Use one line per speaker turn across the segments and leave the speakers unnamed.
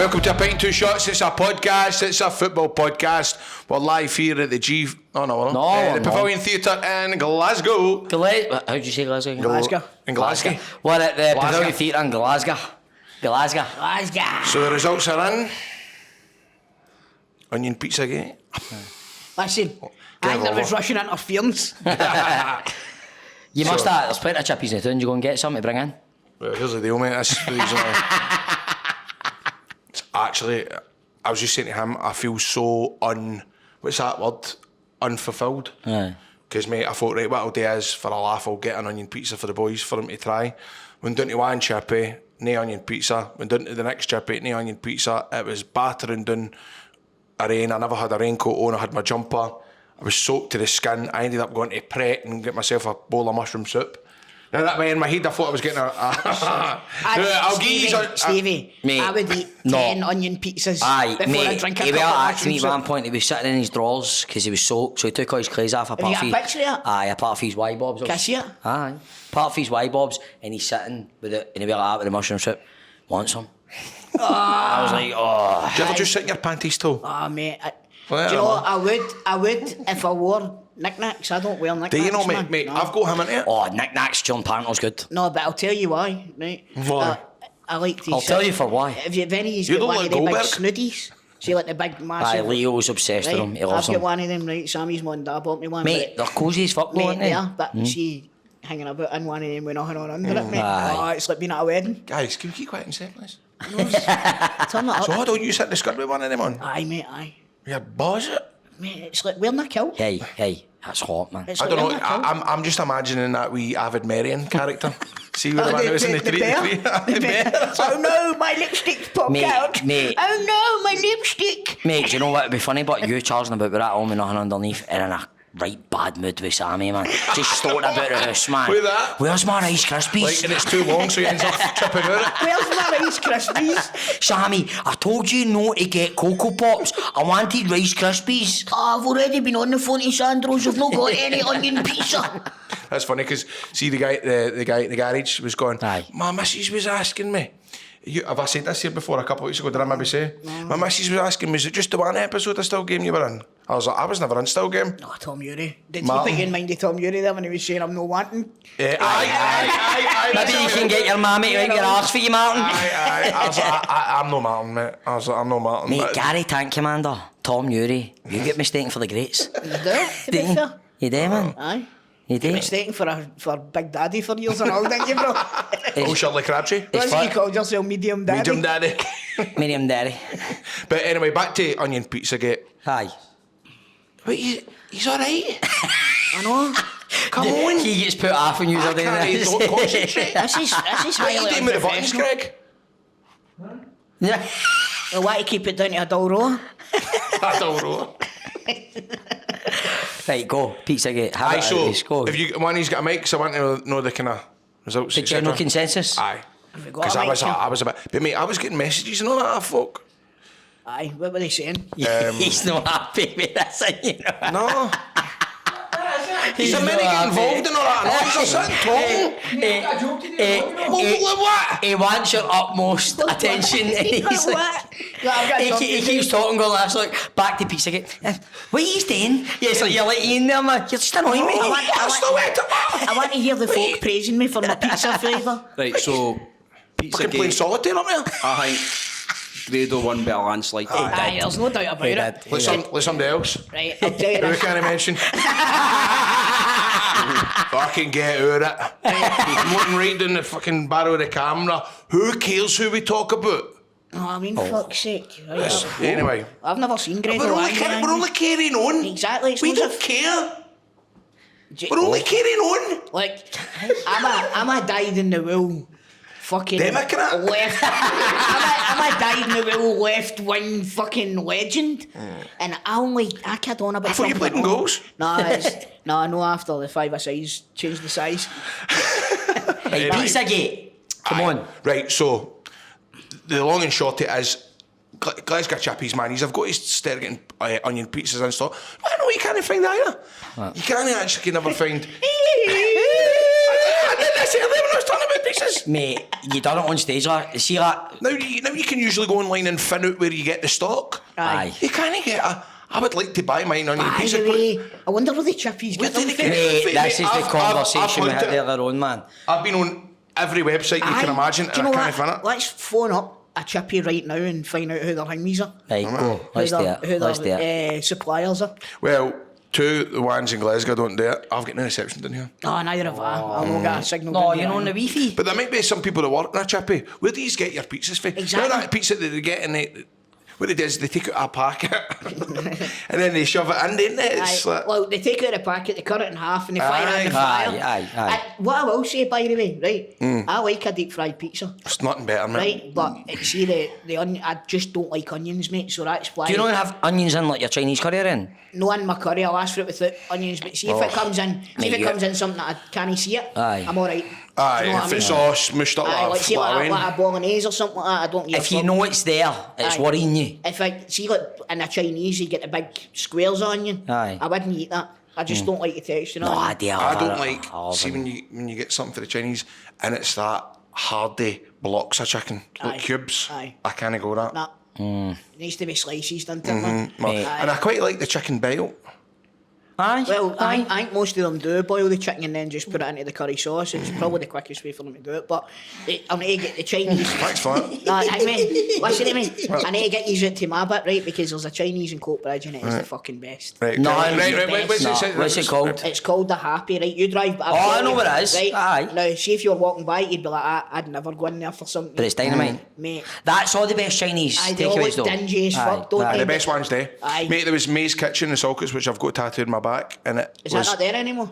Welcome to Pint, 2 Shots. It's a podcast. It's a football podcast. We're live here at the the Pavilion Theatre in Glasgow.
How do you say Glasgow?
Glasgow. In Glasgow.
We're at the Pavilion Theatre in Glasgow. Glasgow.
So the results are in. Onion pizza gate.
Listen, I think there was Russian interference.
You must have. There's plenty of chippies in the town. You go and get some to bring in.
Well, here's the deal, mate. This is the reason actually, I was just saying to him, I feel so what's that word? Unfulfilled. Because, mate, I thought, right, what I'll do is, for a laugh, I'll get an onion pizza for the boys, for them to try. Went down to one chippy, no onion pizza. Went down to the next chippy, no onion pizza. It was battering down a rain. I never had a raincoat on. I had my jumper. I was soaked to the skin. I ended up going to Pret and get myself a bowl of mushroom soup. Now that way in my head, I thought I was getting
Stevie, mate, I would eat 10 onion pizzas before I drink a cup of mushroom soup.
At one point, he was sitting in his drawers because he was soaked, so he took all his clothes off.
Have you got a picture of it?
Aye, a part of his Y-bobs.
Can I see it?
Aye, part of his Y-bobs, and he's sitting with it, and he'll be like that with the mushroom soup. Want some? I was like, oh.
Do you ever just sit in your panties too?
Oh, mate. Do you know what? I would if I wore knickknacks. I don't wear knickknacks.
Do you know, mate? No. I've got him into it.
Oh, knickknacks, John Panto's good.
No, but I'll tell you why, right?
Why?
I like these.
I'll tell you for why.
If you've any, got one of the big snoodies. See, like the big massive.
Aye, Leo's obsessed with them. He loves
I've
them.
got one of them, right? Sammy's mum and dad bought me one.
Mate, they're cosy as fuck, aren't they?
But see, hanging about in one of them with nothing on under it, mate. Oh, it's like being at a wedding.
Guys, can we keep quiet in second, please?
Turn it up.
So why don't you sit in the skirt with one of them on?
Aye, mate, aye.
You're buzzing.
Mate, it's like wearing a kilt.
Hey, that's hot, man.
It's
I
like
don't know.
wearing a kilt.
I'm just imagining that wee Avid Marion character. See where the man was in the tree.
The bear. Oh no, my lipstick's popped out.
Mate.
Oh no, my lipstick.
Mate, do you know what would be funny? But you charging about with that on with nothing underneath and in a right bad mood with Sammy, man. Just stoking about the house, man.
With that?
Where's my Rice Krispies?
Like, and it's too long, so he ends up tripping out it.
Where's my Rice Krispies?
Sammy, I told you not to get Cocoa Pops. I wanted Rice Krispies.
Oh, I've already been on the phone to Sandro's. I've not got any onion pizza.
That's funny because see the guy at the garage was going.
Aye.
My missus was asking me. Have I said this here before a couple of weeks ago? Did I maybe say? No. My missus was asking me, was it just the one episode of Still Game you were in? I was like, I was never in Still Game.
No, Tom Ury. Did you put in mind of Tom Ury there when he was saying I'm no wanting?
Aye.
Maybe you can get your mammy to wipe your arse for you, Martin.
Aye. I was like, I'm no Martin, mate. I was like, I'm no Martin.
Mate, Gary Tank Commander, Tom Ury, you get mistaken for the greats.
You do, to be fair.
You do, man.
Aye.
You do.
You mistaken for Big Daddy for years and all, didn't you, bro?
Oh, Shirley Crabtree.
What's he called yourself? Medium Daddy?
Medium Daddy.
Medium Daddy.
But anyway, back to Onion Pizza Gate.
Aye.
But he's alright.
I know.
Come on.
He gets put off when you're doing this.
Don't concentrate.
This is
What are you doing with the buttons, Greg?
Yeah.
I want to keep it down to a dull row.
A dull row.
Right, go. Pizza Gate.
Aye, so
go.
if you one, he's got a mic, so I want to know the kind of results.
The general consensus?
Aye. Because I was a bit. But mate, I was getting messages and all that, folk.
Aye, what were they saying?
He's not happy with this, you know.
No. He's a minute get involved in all that noise. He's sitting talking. What?
He wants your utmost attention. And he's like, he keeps talking, going last like back to pizza again. What are you doing? Yeah, it's like you're like in there, man. You're just annoying me.
I want to hear the folk praising me for my pizza flavour.
Right, so pizza
Fucking playing solitaire up there.
I think Grado won by a landslide.
Aye, there's no doubt about it.
Let somebody else.
Right, I'll tell you
Who
this.
can I mention? Fucking get out of it. Looking right down the fucking barrel of the camera. Who cares who we talk about?
Oh, I mean, fuck's sake. Right,
Anyway.
I've never seen Grado.
We're only carrying on.
Exactly. It's
We
not
don't
as if-
care. We're only carrying on.
Like, I'm a dyed-in-the-wool fucking
Democrat?
I'm a dyed-in-the-wool left-wing fucking legend, and I kid on about.
I thought you played in goals.
No, after the 5-a-sides changed the size.
Hey, Pizzagate. Come on.
Right, so the long and short it is, Glasgow chappies, man, he's got to start getting onion pizzas and stuff. I know you can't find either. What? You can't actually never find. I did this earlier when I was talking about pizzas.
Mate, you done it on stage, like, see that?
Now you can usually go online and find out where you get the stock.
Aye.
You can't get I would like to buy mine onion
By
pizza.
the way, I wonder where the chippies
Where
get them
did
from.
they get
Mate, this is the conversation we
I've
had earlier on, man.
I've been on every website you can imagine,
Do
and
you know
I can't
what?
find it.
Let's phone up a chippy right now and find out who their hingies are.
Right, go. Let's do it.
Who
Let's do it.
their suppliers are.
Well, the ones in Glasgow don't do it. I've got no reception down here.
Oh, neither have I. I've not got a signal.
No,
down
you're
here.
on the Wi-Fi.
But there might be some people that work in a chippy. Where do you get your pizzas from?
Exactly.
You know that pizza that they get and what they do is they take out a packet and then they shove it in, don't they? It's
Aye.
like,
Well, they take out the packet, they cut it in half, and they fire it in the
Aye.
fryer.
Aye.
What I will say, by the way, right? I like a deep fried pizza,
it's nothing better, man.
right? But see the onion, I just don't like onions, mate. So that's why.
Do you not have onions in like your Chinese curry in?
No, in my curry, I'll ask for it without onions. But see if it comes in, something that I can't see it.
Aye.
I'm alright.
Aye,
Do you know
if
what I
it's
mean?
all smushed up
Aye, like see
wine.
like a bolognese or something like that. I don't. give a
If you
fuck.
know it's there, it's
Aye.
worrying you.
If I see like in a Chinese, you get the big squares of onion.
Aye.
I wouldn't eat that. I just don't like the texture.
No,
of
I
it.
do.
I don't like, see when you get something for the Chinese and it's that hardy blocks of chicken, like
Aye.
cubes.
Aye.
I can't go that.
Nah. It needs to be slices, doesn't it, man?
Well,
Mate.
and I quite like the chicken belt.
Aye.
Well, I
aye.
think most of them do boil the chicken and then just put it into the curry sauce. It's probably the quickest way for them to do it. But I need to get the Chinese.
Thanks for that.
No, I mean, listen to me. I need to get you to my bit, right? Because there's a Chinese in Coatbridge and it is the fucking best.
Right,
No,
right, what's
no,
it?
what's it called?
It's called the Happy, right? You drive, but
I know what it is.
Right?
Aye.
Now, see if you're walking by, you'd be like, I'd never go in there for something.
But it's dynamite.
Mate.
That's all the best Chinese
Aye, they all
takeaways
look
though.
dingy as fuck, don't
Aye,
they?
the best one's there.
Aye.
Mate, there was May's Kitchen in Salkits, which I've got tattooed on my back, and it
Is that
was
not there anymore?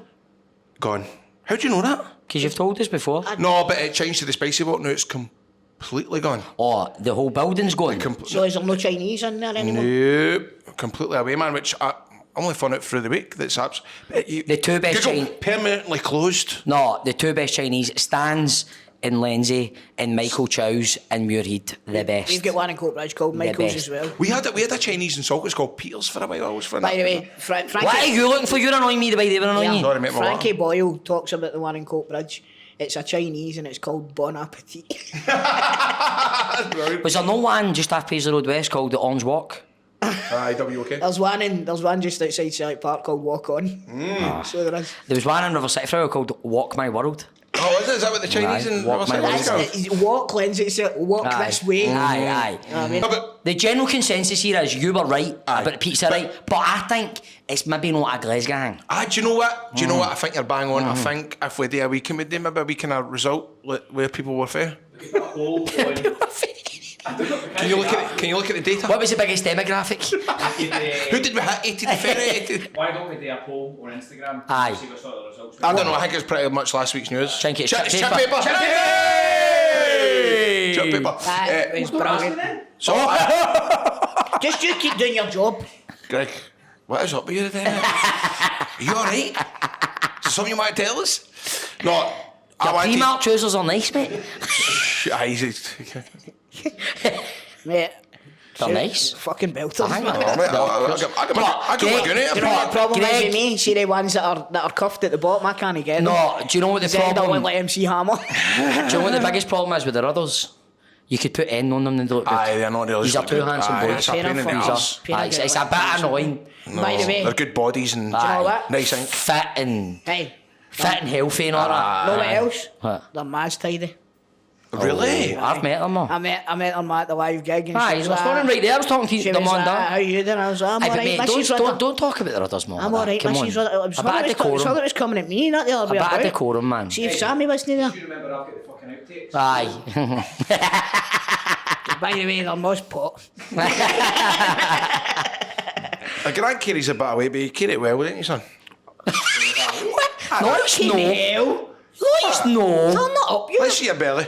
gone. How do you know that?
Because you've told us before.
No, but it changed to the spicy walk, now it's completely gone.
Oh, the whole building's gone.
So is there no Chinese in there anymore?
Nope, completely away, man, which I only found out through the week that's apps.
The two best
Google,
Chinese.
permanently closed.
No, the two best Chinese, Stan's in Lenzie and Michael Chow's in Muirhead, the best.
We've got one in Coatbridge called Michael's
best.
as well.
We had a Chinese in Salkits called Peter's for a while. I always found
By the
that.
way, Frankie...
What are you looking for? You're annoying me the way they were annoying you.
Sorry, mate, my
Frankie Boyle talks about the one in Coatbridge. It's a Chinese and it's called Bon Appetit.
Was there no one just off Paisley Road West called the Orange Walk?
Aye, okay.
There's one just outside Select Park called Walk On. So there is.
There was one in River City Flower called Walk My World.
Oh, is that what the Chinese
Aye,
in
walk my
Riverside
way.
is
That's, walk lends itself. Walk this way.
Aye.
You know what I mean?
No, but
The general consensus here is you were right about the pizza, right? But I think it's maybe not a Glasgow hang.
do you know what? Do you know what? I think you're bang on. I think if we do a weekend with them, maybe a weekend a result where people were fair. Can you look at the data?
What was the biggest demographic?
Who did we hit? 80 to fair?
Why don't we do a poll on Instagram?
Aye.
See what sort of results we
I
get?
don't know. I think it's pretty much last week's news.
Thank you.
Chip
Chip
paper.
paper.
Chip paper. Chip paper.
That was brilliant.
So,
Just you keep doing your job.
Greg, what is up with you today, mate? Are you alright? Is there something you might tell us? No, I
Your
want
Primark trousers are nice, mate.
to... Aye,
Mate,
They're nice.
Fucking belters.
I think
Oh, mate, I give my gun
Do you know what the problem is
Greg-
with me? See the ones that are cuffed at the bottom, I can't get them.
No, do you know what the
They end up
problem?
like MC Hammer.
Do you know what the biggest problem is with the rudders? You could put N on them and they don't look good.
Aye, they're not really.
These are two handsome
Aye,
boys.
it's a pain in the
Fair enough.
arse.
It's a bit annoying.
By the way,
They're good bodies and
you know what?
nice ink.
Fit and
Hey,
healthy and all that.
know what else?
What?
They're mad tidy.
Really?
I've met them all.
I met them at the live gig. And
Aye,
she
I was
was
standing right there. I was talking
She
to the
was
man
like,
down.
how you doing? I was like, I'm
Aye, but
alright,
mate,
Mrs. Rudder.
don't talk about the rudders, man.
I'm
like
alright,
that. Come
Mrs.
on.
Rudder. It was
A bit of
it
decorum.
was coming at me, not the other way
A bit of
about.
decorum, man.
See if Sammy wasn't there.
Do you remember I've got the fucking outtakes?
Aye.
By the way, they're most pot.
A Grant carries a bit of weight, but you carry it well, don't you, son?
No, it's no.
Hell.
No, it's no.
Turn that up, you.
Let's see your belly.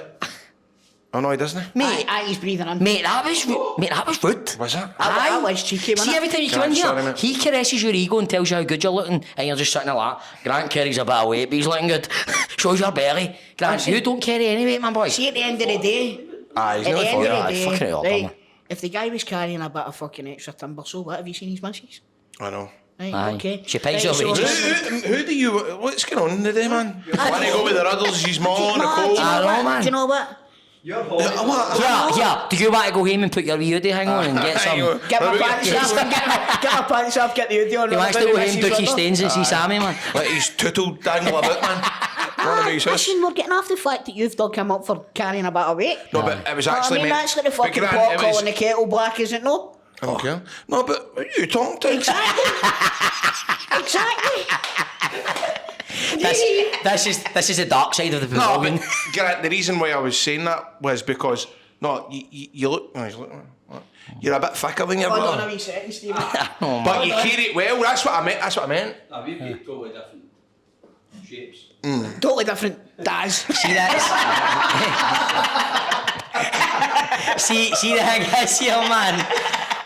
Oh no, he doesn't.
Mate,
Aye, he's breathing in.
Mate, that was rude.
Was it?
That was cheeky, wasn't
See,
it?
every time you come in
Grant,
here,
sorry, mate.
he caresses your ego and tells you how good you're looking, and you're just sitting there like, Grant carries a bit of weight, but he's looking good. Shows your belly. Grant, you don't carry any weight, man, boy.
See, at the end of the day,
Aye, he's
at the
nearly
end
full.
of
Aye,
the
fucking
day,
it up,
right,
man.
if the guy was carrying a bit of fucking extra timber, so what, have you seen his missus?
I know.
Right,
Aye.
okay.
She pays
Right,
your wages.
Who do you? What's going on today, man? Want to go with the ruddles? He's mom,
No,
Nicole.
do you know
I know,
what?
man.
Do you know what?
You're hot.
What?
Yeah, do you want to go home and put your wee hoodie hang on and get some... You
Get my pants off, get my pants off, get the hoodie on.
wants to go home, Dookie Stains and see Sammy, man.
Like he's tootle dangle about, man. One of his house.
Listen, we're getting off the fact that you've dug him up for carrying a bit of weight.
No, but it was
I
actually.
mean,
mate,
that's like the
but
fucking
Grant,
pot
it was-
calling the kettle black, is it no?
I don't care. No, but who you talking to?
Exactly. Exactly.
This is the dark side of the
No,
pavilion.
but Grant, the reason why I was saying that was because you look. Oh, he's looking. What? You're a bit thicker than your
Hold on a
brother,
wee second, Stephen.
but you carry it well. That's what I meant. That's what I meant.
Nah, we've got totally different shapes.
Totally different Daz.
See that? see the thing is here, man.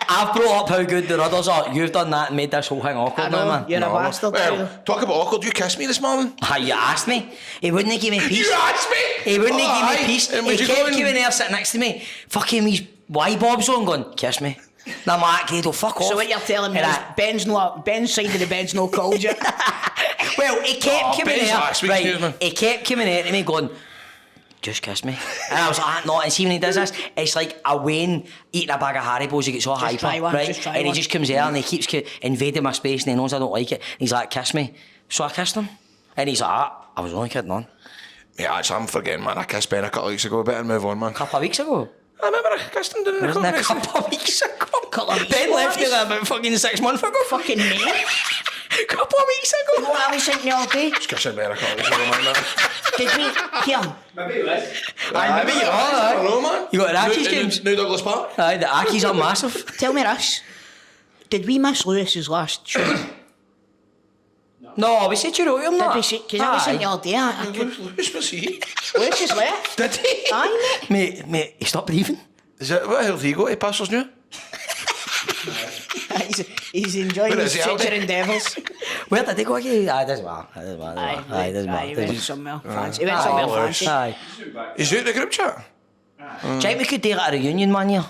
I've brought up how good the rudders are. You've done that and made this whole thing awkward
I
now,
know,
man.
you're a bastard.
Well, talk about awkward. You kissed me this morning.
Aye, you asked me. He wouldn't give me peace.
You asked me.
He wouldn't
Oh,
give
aye.
me peace.
And
He
would you
kept
go and-
coming there sitting next to me, fucking these Y-bobs on, going, kiss me. And I'm like, Grado, fuck off.
So what you're telling me
And
is
I-
Ben's side of the bed's no called you.
Well, he kept coming
Ben's
there,
last week, excuse me.
right, he kept coming there to me going, just kiss me. And I was like, no, and see when he does this, it's like a Wayne eating a bag of Haribos, he gets all hyper,
try one,
right?
just try
And he
one.
just comes there and he keeps invading my space and he knows I don't like it. And he's like, kiss me. So I kissed him. And he's like, I was only kidding on.
Yeah, actually, I'm forgetting, man. I kissed Ben a couple of weeks ago. Better move on, man.
A couple of weeks ago.
I remember I kissed him, didn't I?
Wasn't it a couple of weeks ago?
Couple of weeks
Ben
ago,
left
that
me
was-
there about fucking 6 months ago.
Fucking me.
Couple of weeks
You know
ago.
what I was thinking the other day?
Kissing Ben a couple of weeks ago, man.
Did we... Here.
Maybe it was.
Aye, maybe you are,
I
aye.
don't know, man.
You got the Ackies games?
New Douglas Park.
Aye, the Ackies are massive.
Tell me this. Did we miss Lewis's last show?
No, we said you wrote him
Did
that.
we see... Because I was thinking the other day, I could...
Who's was he?
Lewis is left.
Did he?
Aye, mate.
Mate, he stopped breathing.
Is it what health you go to Pastors New?
He's enjoying
Where
his
is he, Aldi?
future endeavours.
Where did they go again? Aye, doesn't matter. Doesn't matter. Aye, doesn't
He went
matter.
somewhere fancy. He went somewhere
Lewis.
fancy.
Aye.
Is he out the group chat?
Do you think we could do like a reunion one year?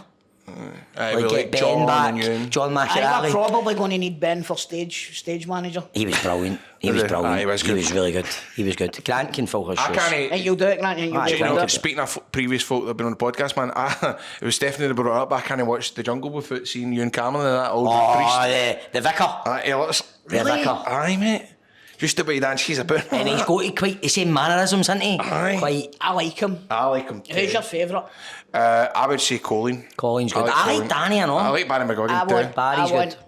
Aye,
Like
we
get Ben
John
back,
and Ewan.
John
I think we're
McIntyre.
probably going to need Ben for stage manager.
He was brilliant. He
Was
was
he? Aye,
brilliant.
he was
He
good.
was really good. He was good. Grant can fill his
I
shoes.
can't.
Think you'll do it, Grant? Think you'll
Aye,
do it?
Grant
You'll do
could
it?
Speaking of previous folk that have been on the podcast, man, it was Stephanie that brought it up. I can't watch The Jungle without seeing you and Cameron and that old
Oh,
priest.
the vicar.
Aye, he looks
The vicar.
Aye, mate. Just the way he dances about.
And he's got quite the same mannerisms, isn't he?
Aye.
Quite.
I like him.
I like him too.
Who's your favourite?
I would say Colin.
Colin's good. I like
Colin.
Danny, I know.
I like Barry McGuigan
I
too.
want,
Barry's
I want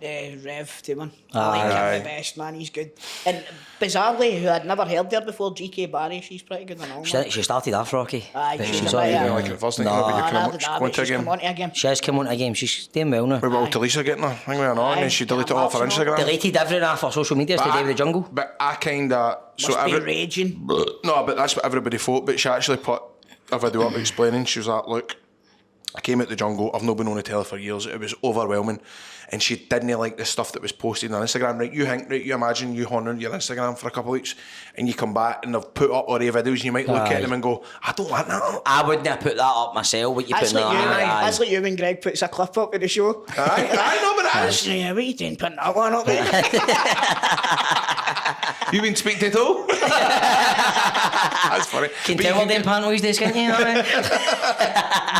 Rev to win. I like
Aye.
him the best, man. He's good. And bizarrely, who I'd never heard there before, GK Barry, she's pretty good and all.
She started off Rocky.
Aye,
But
she's
she's
a
already
bit,
I
gone.
like it first night.
No.
Maybe you
I
can
never
watch
did,
go
but
into
she's come
again.
on to a game.
She has come on to a game. She's doing well now.
What about Talisa getting her? I think we are on,
Aye.
and she deleted it
Yeah,
off her
Mark's not.
Instagram.
Deleted everything off her social media to David the Jungle.
But I kind of
Must be raging.
No, but that's what everybody thought. But she actually put a video up explaining. She was like, "Look, I came out the jungle, I've not been on the telly for years, it was overwhelming, and she didn't like the stuff that was posted on Instagram, right? You imagine you honouring your Instagram for a couple of weeks, and you come back and they've put up all the videos, and you might look at them and go, I don't want that.
I wouldn't have put that up myself, what you
That's
putting
like you,
that.
that's like you when Greg puts a clip up of the show.
I know, but it is.
Yeah, what are you doing putting that one up there?
You been speaking to Toe? That's funny.
Can tell what them Panto is this, can't you?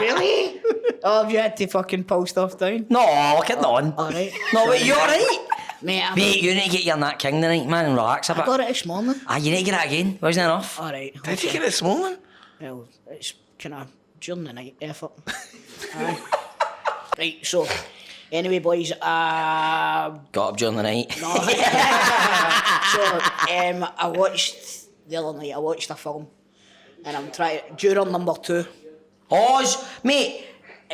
Really? Oh, have you had to fucking pull stuff down?
No, get on.
Alright.
No, but you're right.
Mate,
Mate, you need to get your Nat King tonight, man, and relax a
I
bit.
got it this morning.
You need to get it again. Wasn't it enough?
Alright.
Did you get it this morning?
Well, it's kind of during the night effort. Aye. Right, so, anyway, boys,
Got up during the night.
So, I watched the other night. I watched a film, and I'm trying. Juror number 2.
Mate,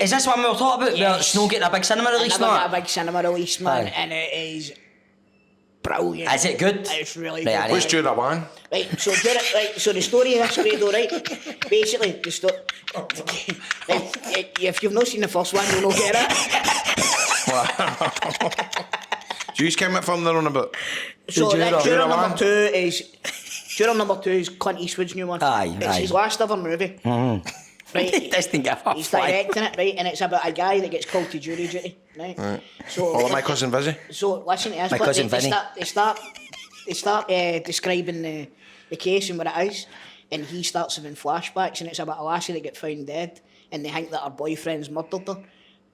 is this one we were talking about?
Yes.
Where it's not getting a big cinema
I
release
never
now?
got a big cinema release, man,
Aye.
and it is brilliant.
Is it good?
It's really
Right,
good.
I
What's Jura 1?
Right, so so the story of this radio, right? Basically, the story. If you've not seen the first one, you'll not get it.
Do you just come from there on about?
So
Juror
Juror
one?
number 2 is Clint Eastwood's new one.
Aye,
It's
aye.
his last ever movie. Right,
This didn't give a
he's
fly.
directing it, right, and it's about a guy that gets called to jury duty, right? So,
Oh, my cousin Vizzy.
So listen to this.
My
but
cousin
they
Vinny.
start describing the case and what it is, and he starts having flashbacks, and it's about a lassie that get found dead, and they think that her boyfriend's murdered her,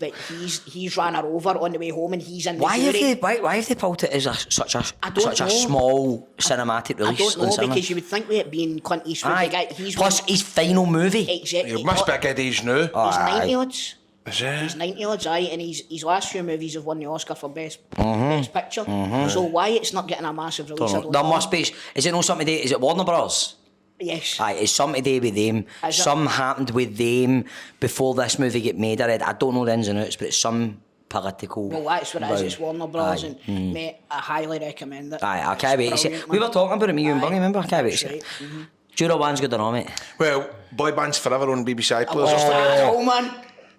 but he's ran her over on the way home, and he's in the
Why
jury.
have they pulled it as such a
I don't know.
small cinematic
I
release?
don't know,
on cinema?
because you would think with it being Clint Eastwood, the guy, he's
Plus his final movie.
exactly.
You must be a good age now.
He's 90 odds.
Is it?
He's 90 odds, aye, and his last few movies have won the Oscar for Best Picture. So why it's not getting a massive release, I don't
There
know.
must be. Is it not something to do? Is it Warner Bros?
Yes.
Aye, it's something to do with them.
Is it?
Some happened with them before this movie get made. I don't know the ins and outs, but it's some political.
Well, that's what it is. It's Warner Bros.
Aye.
And mate, I highly recommend it.
Aye, I can't wait to see it.
Brilliant,
We
man.
were talking about it, me, you and
Aye,
Bunny, remember? I can't wait to
that's
see it.
right.
Juror 1's good enough, mate.
Well, Boy Band's Forever on BBC iPlayer.
Oh man,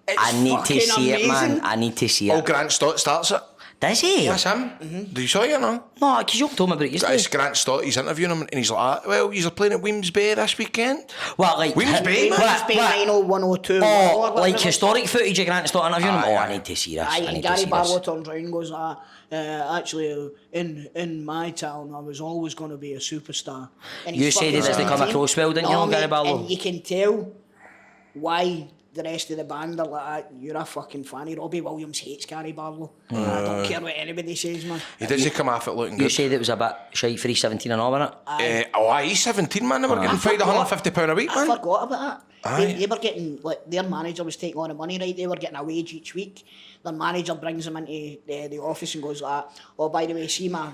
it's
I need to
fucking
see it, man.
amazing.
I need to see it.
Oh, Grant Stott starts it.
Does he?
That's him. Do you saw it or no?
No, because you told me about it
It's
yesterday.
Grant Stott, he's interviewing him, and he's like, well, you're playing at Weems Bay this weekend.
Well, like...
Weems Bay, man.
It's been 90102.
Oh, like historic footage of Grant Stott interviewing him?
Aye,
Oh,
aye.
I need to see this.
Aye,
I
and
need to
Gary
see
Barlow
this.
turns around and goes, actually, in my town, I was always going to be a superstar. And
You
he's
said
fucking
it doesn't come
17.
across well, didn't you,
No,
Gary
mate,
Barlow?
and you can tell why the rest of the band are like, you're a fucking fanny. Robbie Williams hates Gary Barlow. I don't care what anybody says, man.
He doesn't come off it looking
You
good.
said it was a bit shite for his 17 and all, wasn't it?
He's 17, man. They were getting paid
forgot.
£150 a week,
I
man.
forgot about that.
Aye.
They were getting, like, their manager was taking all the money, right? They were getting a wage each week. Their manager brings them into the office and goes like, oh, by the way, see my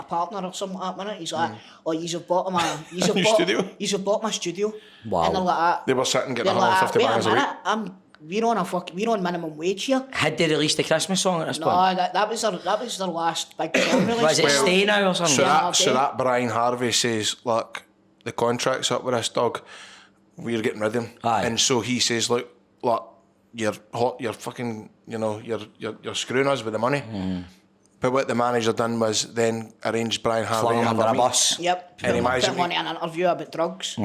partner or something like that, he's like, oh, you've bought him
Your studio?
You've bought my studio.
Wow.
And they're like,
They were sitting getting
they're like,
£150
wait a
a week.
minute, we're on minimum wage here.
Had they released the Christmas song at this
No,
point?
that was their last big song release.
Was it
Well,
Stay Now or something?
So
Yeah,
that,
okay.
so that Brian Harvey says, look, the contract's up with this dog. We're getting rid of him.
Aye.
And so he says, look, you're hot, you're fucking, you're screwing us with the money. But what the manager done was then arranged Brian Harvey
Flung him
to have
under a
meet.
bus.
Yep,
And he managed
put
to
him on
meet-
an interview about drugs.
Aye.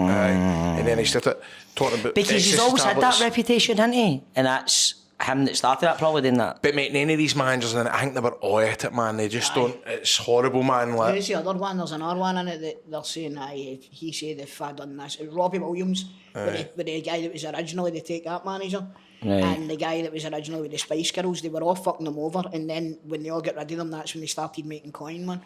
And then he started talking about
Because he's
excess
always had that
tablets.
reputation, hasn't he? And that's him that started that, probably, didn't that?
But mate, none of these managers, and I think they were all at it, man. They just don't. It's horrible, man. Like,
Who's the other one? There's another one in it that they're saying, he said if I'd done this. It was Robbie Williams, with the guy that was originally the Take That manager,
Right.
and the guy that was originally with the Spice Girls, they were all fucking them over, and then when they all got rid of them, that's when they started making coin, man.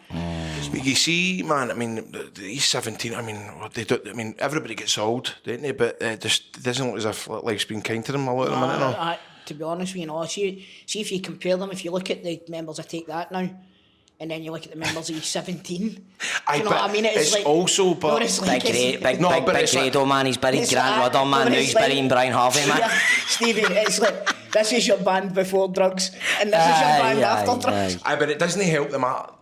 but you see, man. I mean, he's 17. I mean, what they do. I mean, everybody gets old, don't they? But it just doesn't look as if life's been kind to them a lot of the minute now.
To be honest with you, see if you compare them, if you look at the members of Take That now, and then you look at the members of 17. Do you know what I mean?
It's
like,
also, but
no, it's like
Big
it's like-
Grado, man. He's buried
It's
Grant
like-
Rudder, man.
no,
Now
it's
he's
like-
burying Brian Harvey, man.
Yeah, Stevie, it's like, this is your band before drugs, and this is your band after drugs.
Aye, but it doesn't help the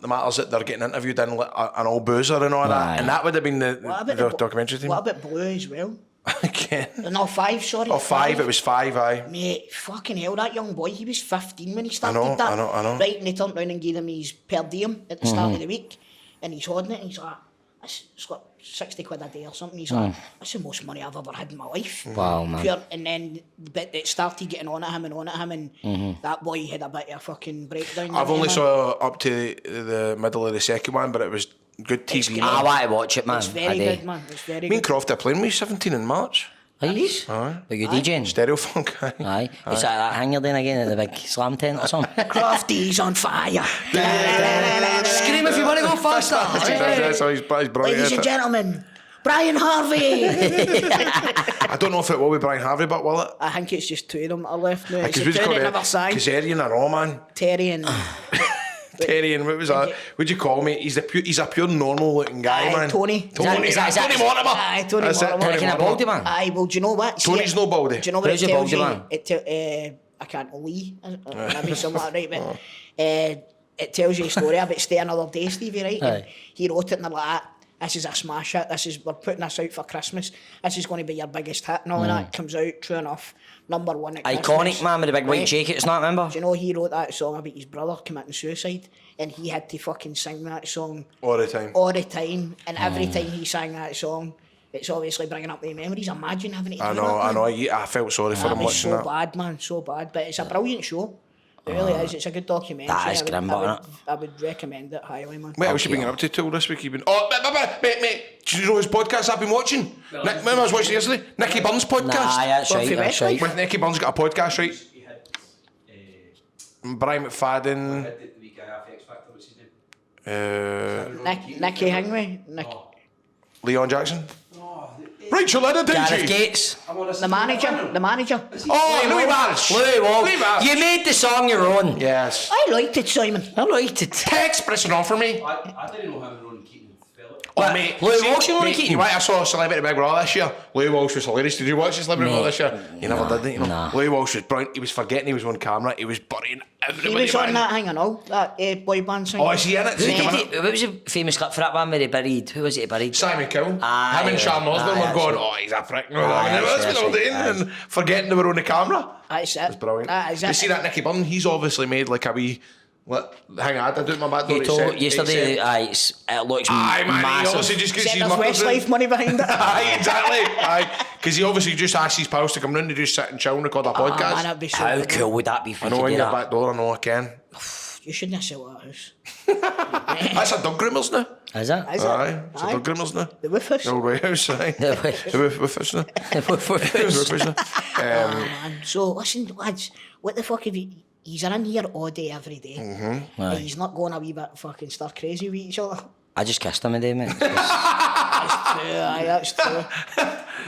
matters that they're getting interviewed in like, an old boozer and all that.
Aye.
And that would have been the
What about
documentary thing.
What about Blue as well?
Again.
No, 5, sorry.
Oh, 5, it was 5, aye.
Mate, fucking hell, that young boy, he was 15 when he started
know,
that.
I know.
Right, and they turned round and gave him his per diem at the start of the week, and he's holding it, and he's like, it's got 60 quid a day or something. He's like, that's the most money I've ever had in my life.
Wow, man.
Pure, and then it started getting on at him, and that boy had a bit of a fucking breakdown.
I've only saw up to the middle of the second one, but it was good TV.
I want to watch it, man.
It's very good, man. It's very
Me and
good.
Croft are playing with 17 in March.
Are you?
Aye.
Are you DJing?
Stereo funk, aye.
Aye. Is that hang you're doing again at the big slam tent or something?
Crofty's on fire.
Scream if you want to go faster.
That's how he's brilliant.
Ladies and gentlemen, Brian Harvey.
I don't know if it will be Brian Harvey, but will it?
I think it's just 2 of them that are left now. It's
Because
the 2 that never sang.
Kazarian and all, man.
Terry and...
Terry and what was that? What'd you call me? He's a pure normal looking guy, man.
Tony.
Tony.
Is that-
Tony Mortimer.
Aye, Tony
That's it,
Mortimer.
Tony
Like in a
Mortimer.
baldy man?
Aye, well, do you know what? See,
Tony's no baldy.
Do you know what
Who's
it
your
tells
baldy
you?
man?
I can't Lee. Maybe something like that, right? But it tells you a story about Stay Another Day, Stevie, right? And
Aye.
he wrote it and they're like, this is a smash hit. We're putting this out for Christmas. This is going to be your biggest hit and all of that. Comes out, true enough, number 1 at Christmas.
Iconic, man, with the big white
Right.
jackets, not remember?
Do you know he wrote that song about his brother committing suicide, and he had to fucking sing that song
All the time.
all the time, and every time he sang that song, it's obviously bringing up the memories. Imagine having to do
I
that,
know.
man.
I felt sorry for him
It was
watching
so
that.
bad, man, so bad. But it's a brilliant show. It really is. It's a good documentary.
That is grim, but
I would recommend it highly, man.
What else you been up to till this week? You've been... Oh, mate, do you know his podcast I've been watching? Remember I was watching yesterday? Nicky Burns' podcast?
Nah, that's
Well,
right,
for
that's
Westlife.
right.
With Nicky Burns got a podcast, right?
He had
Brian McFadden,
had the wee guy off X Factor, what's his name?
Nicky Hingway,
Leon Jackson. Rachel
Gareth
Edendingy.
Gates.
the manager.
Oh, Louis Walsh.
Louis Walsh.
Louis Walsh.
You made the song your own.
Yes.
I liked it, Simon.
I liked it.
Text pressing on for me.
I didn't know how Ron Keaton felt.
Oh, mate.
Louis
see,
Walsh and Ronnie
mate,
Keaton?
You right, I saw Celebrity Big Brother this year. Louis Walsh was hilarious. Did you watch Celebrity Big Brother this year? You never did, didn't you?
Nah.
Louis Walsh was brilliant. He was forgetting he was on camera. He was burying
He
everybody.
was on
man.
that hang on all that boy band singing.
Oh, is he in it?
Who
Is he
did
coming up?
it? What was the famous clip for that one where they buried? Who was it he buried?
Simon Cowell.
Aye,
Him and Sharon Osbourne
aye,
were
that's
going,
right.
oh, he's a prick.
Aye,
That's what they were
that's
doing.
right,
And forgetting they were on the camera.
That's it.
It's brilliant.
That is
You
it.
see that Nicky Burn? He's obviously made like a wee... Hang on, I do it my back door.
You told yesterday, it looks
Aye, man, he
massive.
obviously just gets
Said
his
there's
knuckles in.
Westlife money behind it.
Aye, exactly. Aye, because he obviously just asked his pals to come round to just sit and chill and record a
Man,
podcast.
that'd be so
How
good.
cool would that be for
I
you
know
to
in
do
your
that?
back door, I know I can.
You shouldn't have sold that house.
That's a Doug Grimmers now.
Is it?
Is it?
Aye, it's a Doug Grimmers now.
The Woofers.
The old warehouse, aye. The warehouse now. The warehouse now.
Man. So listen, lads, what the fuck have you? He's in here all day, every day. And he's not going a wee bit fucking stir crazy with each other.
I just kissed him a day, mate.
That's true.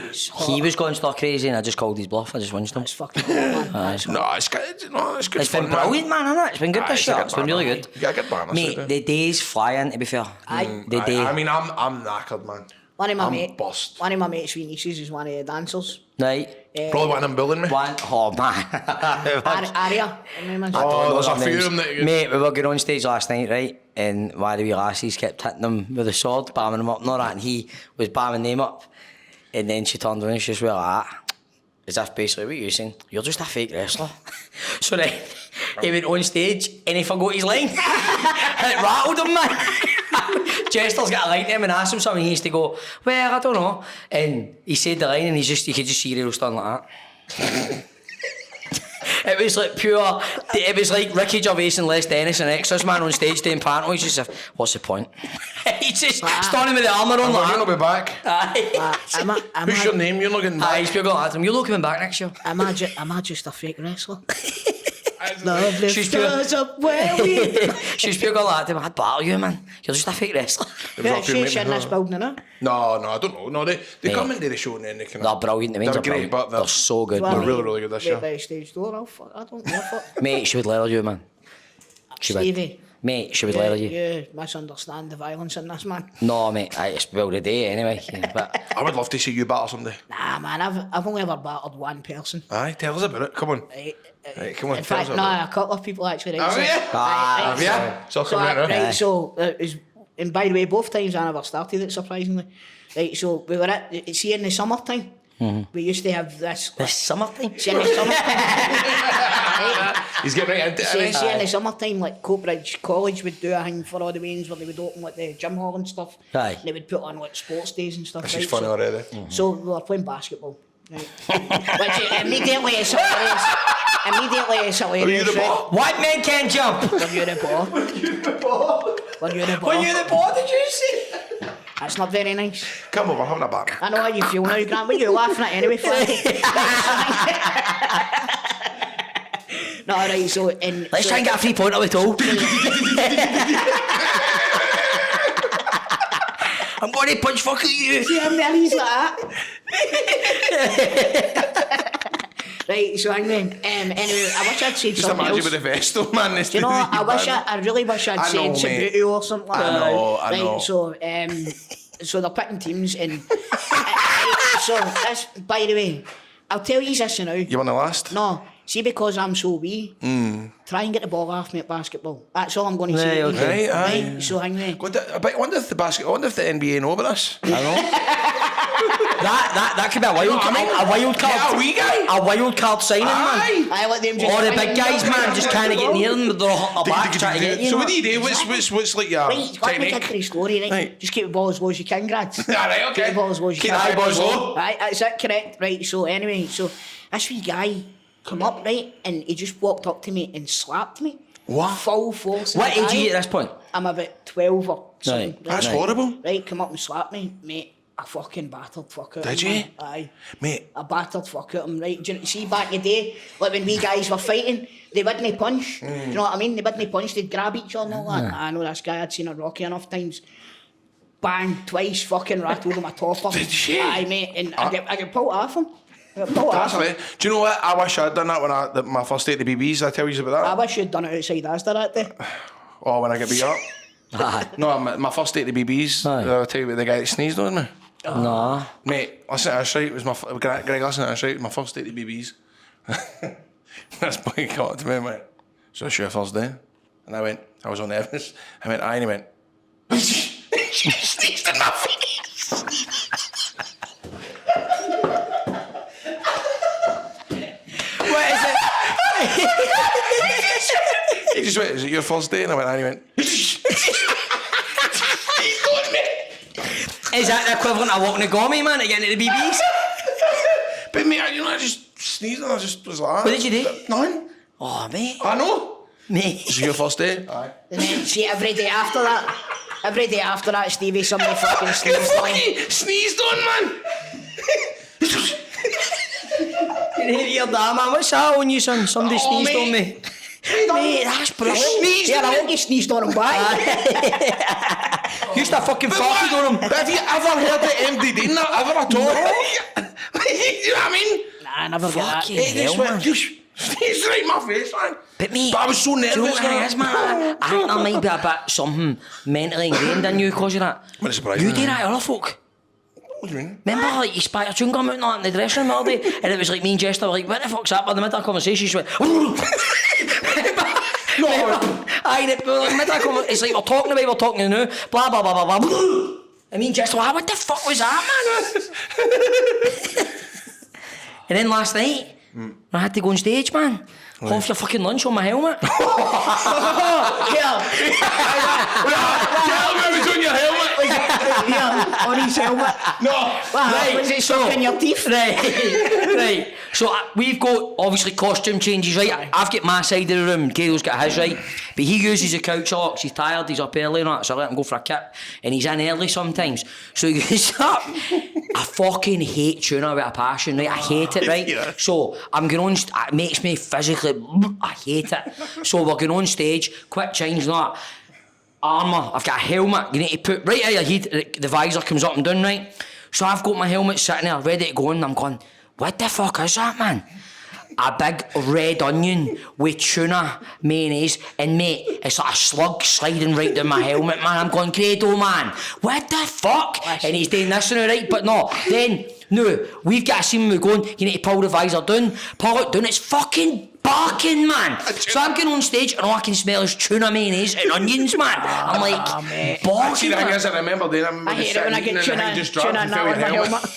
It's hot.
He was going star crazy and I just called his bluff. I just winced him.
It's fucking hot, man. That's hot.
No, it's good. No, it's good
It's
fun,
been brilliant, man, hasn't it? It's been good
Aye,
this
it's a
year.
good
It's been
banner,
really
aye.
good.
Yeah, good banner,
Mate,
so
the day's flying, to be fair.
Aye.
The day.
I mean, I'm knackered, man.
One of my
bust.
One of my mates' wee nieces is one of the dancers.
Right.
Probably one of them bullying me.
One. Oh, man.
Aria.
Oh, there's a few of them that you...
Mate, we were going on stage last night, right? And one of the wee lassies kept hitting him with a sword, bamming him up and all that, and he was bamming them up. And then she turned around and she just went like that. As if basically what you're saying, you're just a fake wrestler. So then he went on stage and he forgot his line. And it rattled him, man. Jester's got a line to him and asked him something, he used to go, well, I don't know. And he said the line and you could just see Real stand like that. It was like pure, it was like Ricky Gervais and Les Dennis and Extras man on stage doing Panto. He's just like, what's the point? He's just standing with the armour on
You're
like
not be back.
that.
Who's your name? You're not getting
Aye,
back.
he's people like him. You're not coming back next year.
Am I just a fake wrestler? Love
She's pure.
lifts us up where we...
She's pure going like him. I'd battle you, man. You're just a fake wrestler.
Yeah, she's in this building, innit?
No, I don't know. No, they come into the show and then they can...
They're brilliant. The mains are
They're great,
brilliant.
but
They're so good,
Well,
They're
man.
really, really good this
Right
year.
by the stage door, I don't give a fuck.
Mate, she would leather you, man. She would.
Stevie.
Mate, she would leather you.
You misunderstand the violence in this, man.
No, mate. It's well the day anyway. But
I would love to see you battle someday.
Nah, man, I've only ever battled one person.
Aye, tell us about it. Come on.
Right,
come on,
in
tell us
fact,
about
no, a couple of people actually. Right,
Have
so,
you?
Right,
Have you? So
So,
come here,
right, so it was, and by the way, both times I never started it, surprisingly. Right, so we were see in the summertime, We used to have this.
This summertime.
See, in the summertime,
He's getting right into it.
see,
isn't
see
he?
in the summertime, like Coatbridge College would do a thing for all the wains where they would open like the gym hall and stuff.
Aye.
They would put on like sports days and stuff.
This
right?
is funny already.
So we were playing basketball. Right. Which immediately is hilarious. Immediately is hilarious.
Were you the
right?
ball?
White men can't jump.
Were you the ball? Were you the ball?
Were you the ball, did you see?
That's not very nice.
Come on, we're having a back.
I know how you feel now, Grant. What are you laughing at anyway, Frankie? No, right, so...
Let's try and get a 3-pointer with all. I'm going to punch fuck at you.
See him there, he's like that. Right, so hang on. Anyway, I wish I'd said
Just
something
imagine
else.
with the vest on, man.
Do you know what? I really wish I'd
I know,
said
mate.
Cebutu or something like
I
that.
know, I
right,
know.
So they're picking teams and... so, this, by the way, I'll tell you this now.
You want the last?
No, see, because I'm so wee, try and get the ball off me at basketball. That's all I'm going to say.
Right, okay.
Aye.
So hang on.
I wonder if the NBA know about us.
I know. that could be a wild,
You know what I mean?
a wild card.
Yeah, a wee guy.
A wild card signing, man.
Aye.
I let them just...
Or the big guys, man, just kind of get near them, they're all their backs trying to get you.
So
know?
what do you do? What's like your
Right, let me get to the story, right?
Right.
Just keep the ball as low as you can, Grad.
Alright, okay.
Keep the ball as low as you
Keep
can.
the high balls low.
Right, that's it, correct. Right, so anyway, so this wee guy come up, right, and he just walked up to me and slapped me.
What?
Full force.
What
in the
age are you
eye.
at this point?
I'm about 12 or something.
Right.
That's
Right.
horrible.
Right, come up and slap me, mate. I fucking battered fuck out.
Did
him,
you?
man. Aye.
Mate.
I battered fuck out him, right? Do you see back in the day, like when we guys were fighting, they wouldn't punch. Do you know what I mean? They wouldn't punch, they'd grab each other and all that. I know this guy, I'd seen a Rocky enough times. Bang, twice, fucking rattled him a topper.
Did you?
Aye, mate, and I get pulled off him. I get pulled
That's
off him.
right. Do you know what? I wish I'd done that when my first day at the BBs. I tell you about
I
that.
wish you'd done it outside Asda that day.
Oh, when I get beat up.
Aye.
No, my first day at the BBs.
Aye.
I'll tell you about the guy that sneezed on me.
Nah.
Mate, listen to this, right? It was Greg, listen to this, right? It was my first day at the BBs. This boy came up to me and went, "So it's your first day?" And I was on nervous. I went, "Aye," and he went, she sneezed in my face.
What is it?
He just went, "Is it your first day?" And I went, "Aye," and he went, "Sneezed on me."
Is that the equivalent of walking the gommy, man, to get into the BBs?
But mate, I just sneezed and I just was like,
What did you do?
Nothing.
Oh, mate.
I know.
Mate.
Is it your first day? Aye.
And then, see, every day after that, Stevie, somebody fucking sneezed on me.
Sneezed on, man.
You hear that, man? What's that on you, son? Somebody
Oh,
sneezed
mate.
on me. Mate, that's brilliant.
Sneezed
Yeah,
on
I
me.
won't get sneezed on him back.
You start fucking farting on him.
But have you ever heard the MD doing that ever at all? You know what I mean?
Nah, I never get that.
Fucking
He just
hell,
went,
man.
you sneezed right in my face, man.
But mate,
But I was so nervous.
do you know what it is, man? I think there might be a bit something mentally ingrained in you because of that.
Wouldn't surprise
You
me.
do that to other folk.
What do you mean?
Remember, like, you spat your chewing gum out and that in the dressing room the other day, and it was like me and Jester were like, what the fuck's that? But in the middle of the conversation, she went, no, aye, like, middle of it's like, we're talking now, blah, blah, blah, blah, blah. I mean, Jester, what the fuck was that, man? And then last night, I had to go on stage, man. Half your fucking lunch on my helmet.
Tell me it was on your helmet.
Yeah, on his helmet.
No.
Wow, was it stuck in your teeth?
Right. So we've got obviously costume changes, right? I've got my side of the room. Gail's got his, right? But he uses the couch a lot 'cause he's tired. He's up early and all that, so I let him go for a kip. And he's in early sometimes. So he goes up. I fucking hate tuna with a passion, right? I hate it, right?
Yeah.
So I'm going on. It makes me physically. I hate it. So we're going on stage. Quick change and all that. Armour, I've got a helmet, you need to put right at your head, the visor comes up and down, right? So I've got my helmet sitting there, ready to go, and I'm going, what the fuck is that, man? A big red onion with tuna, mayonnaise, and mate, it's like a slug sliding right down my helmet, man. I'm going, Credo, man, what the fuck? And he's doing this now, right? But no, then, no, we've got a scene where we're going, you need to pull the visor down, pull it down, it's fucking barking, man. So I'm getting on stage and all I can smell is tuna, mayonnaise and onions, man. I'm like,
See,
barking,
the thing
man.
is, I remember doing.
I hate it when I get tuna
just
and
dropped and
that
fell
on my
your
helmet.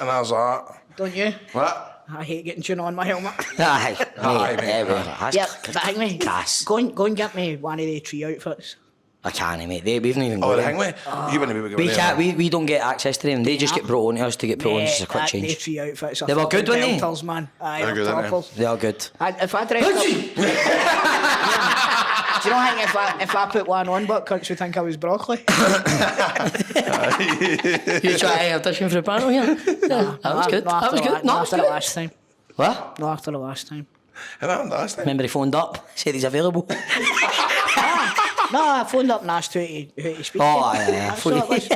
And I was like,
Don't you?
what?
I hate getting tune on my helmet.
Aye,
Aye, mate.
yeah, well, that's
Yeah, but hang me.
gas.
Go and get me one of the tree outfits.
I can't, mate. We've not even
Oh,
got
the
them.
hangway? You wouldn't be able to go
We
there,
can't.
man.
We don't get access to them. They just get brought on to us to get put on. It's a quick
The
change.
tree outfits are
They were good,
fucking
weren't they?
pelters, man. Aye,
They're good, aren't they?
toppers.
They are good.
If I dressed up... Do you know, I think if I put one on, but cunts would think I was broccoli.
You try audition for a panel here? Yeah, that was good. That was good.
No,
No,
after the last time.
what?
No, after the last time.
And that last time.
Remember he phoned up, said he's available.
No, I phoned up and asked who to speak
Oh,
to.
aye, aye,
That's what it was.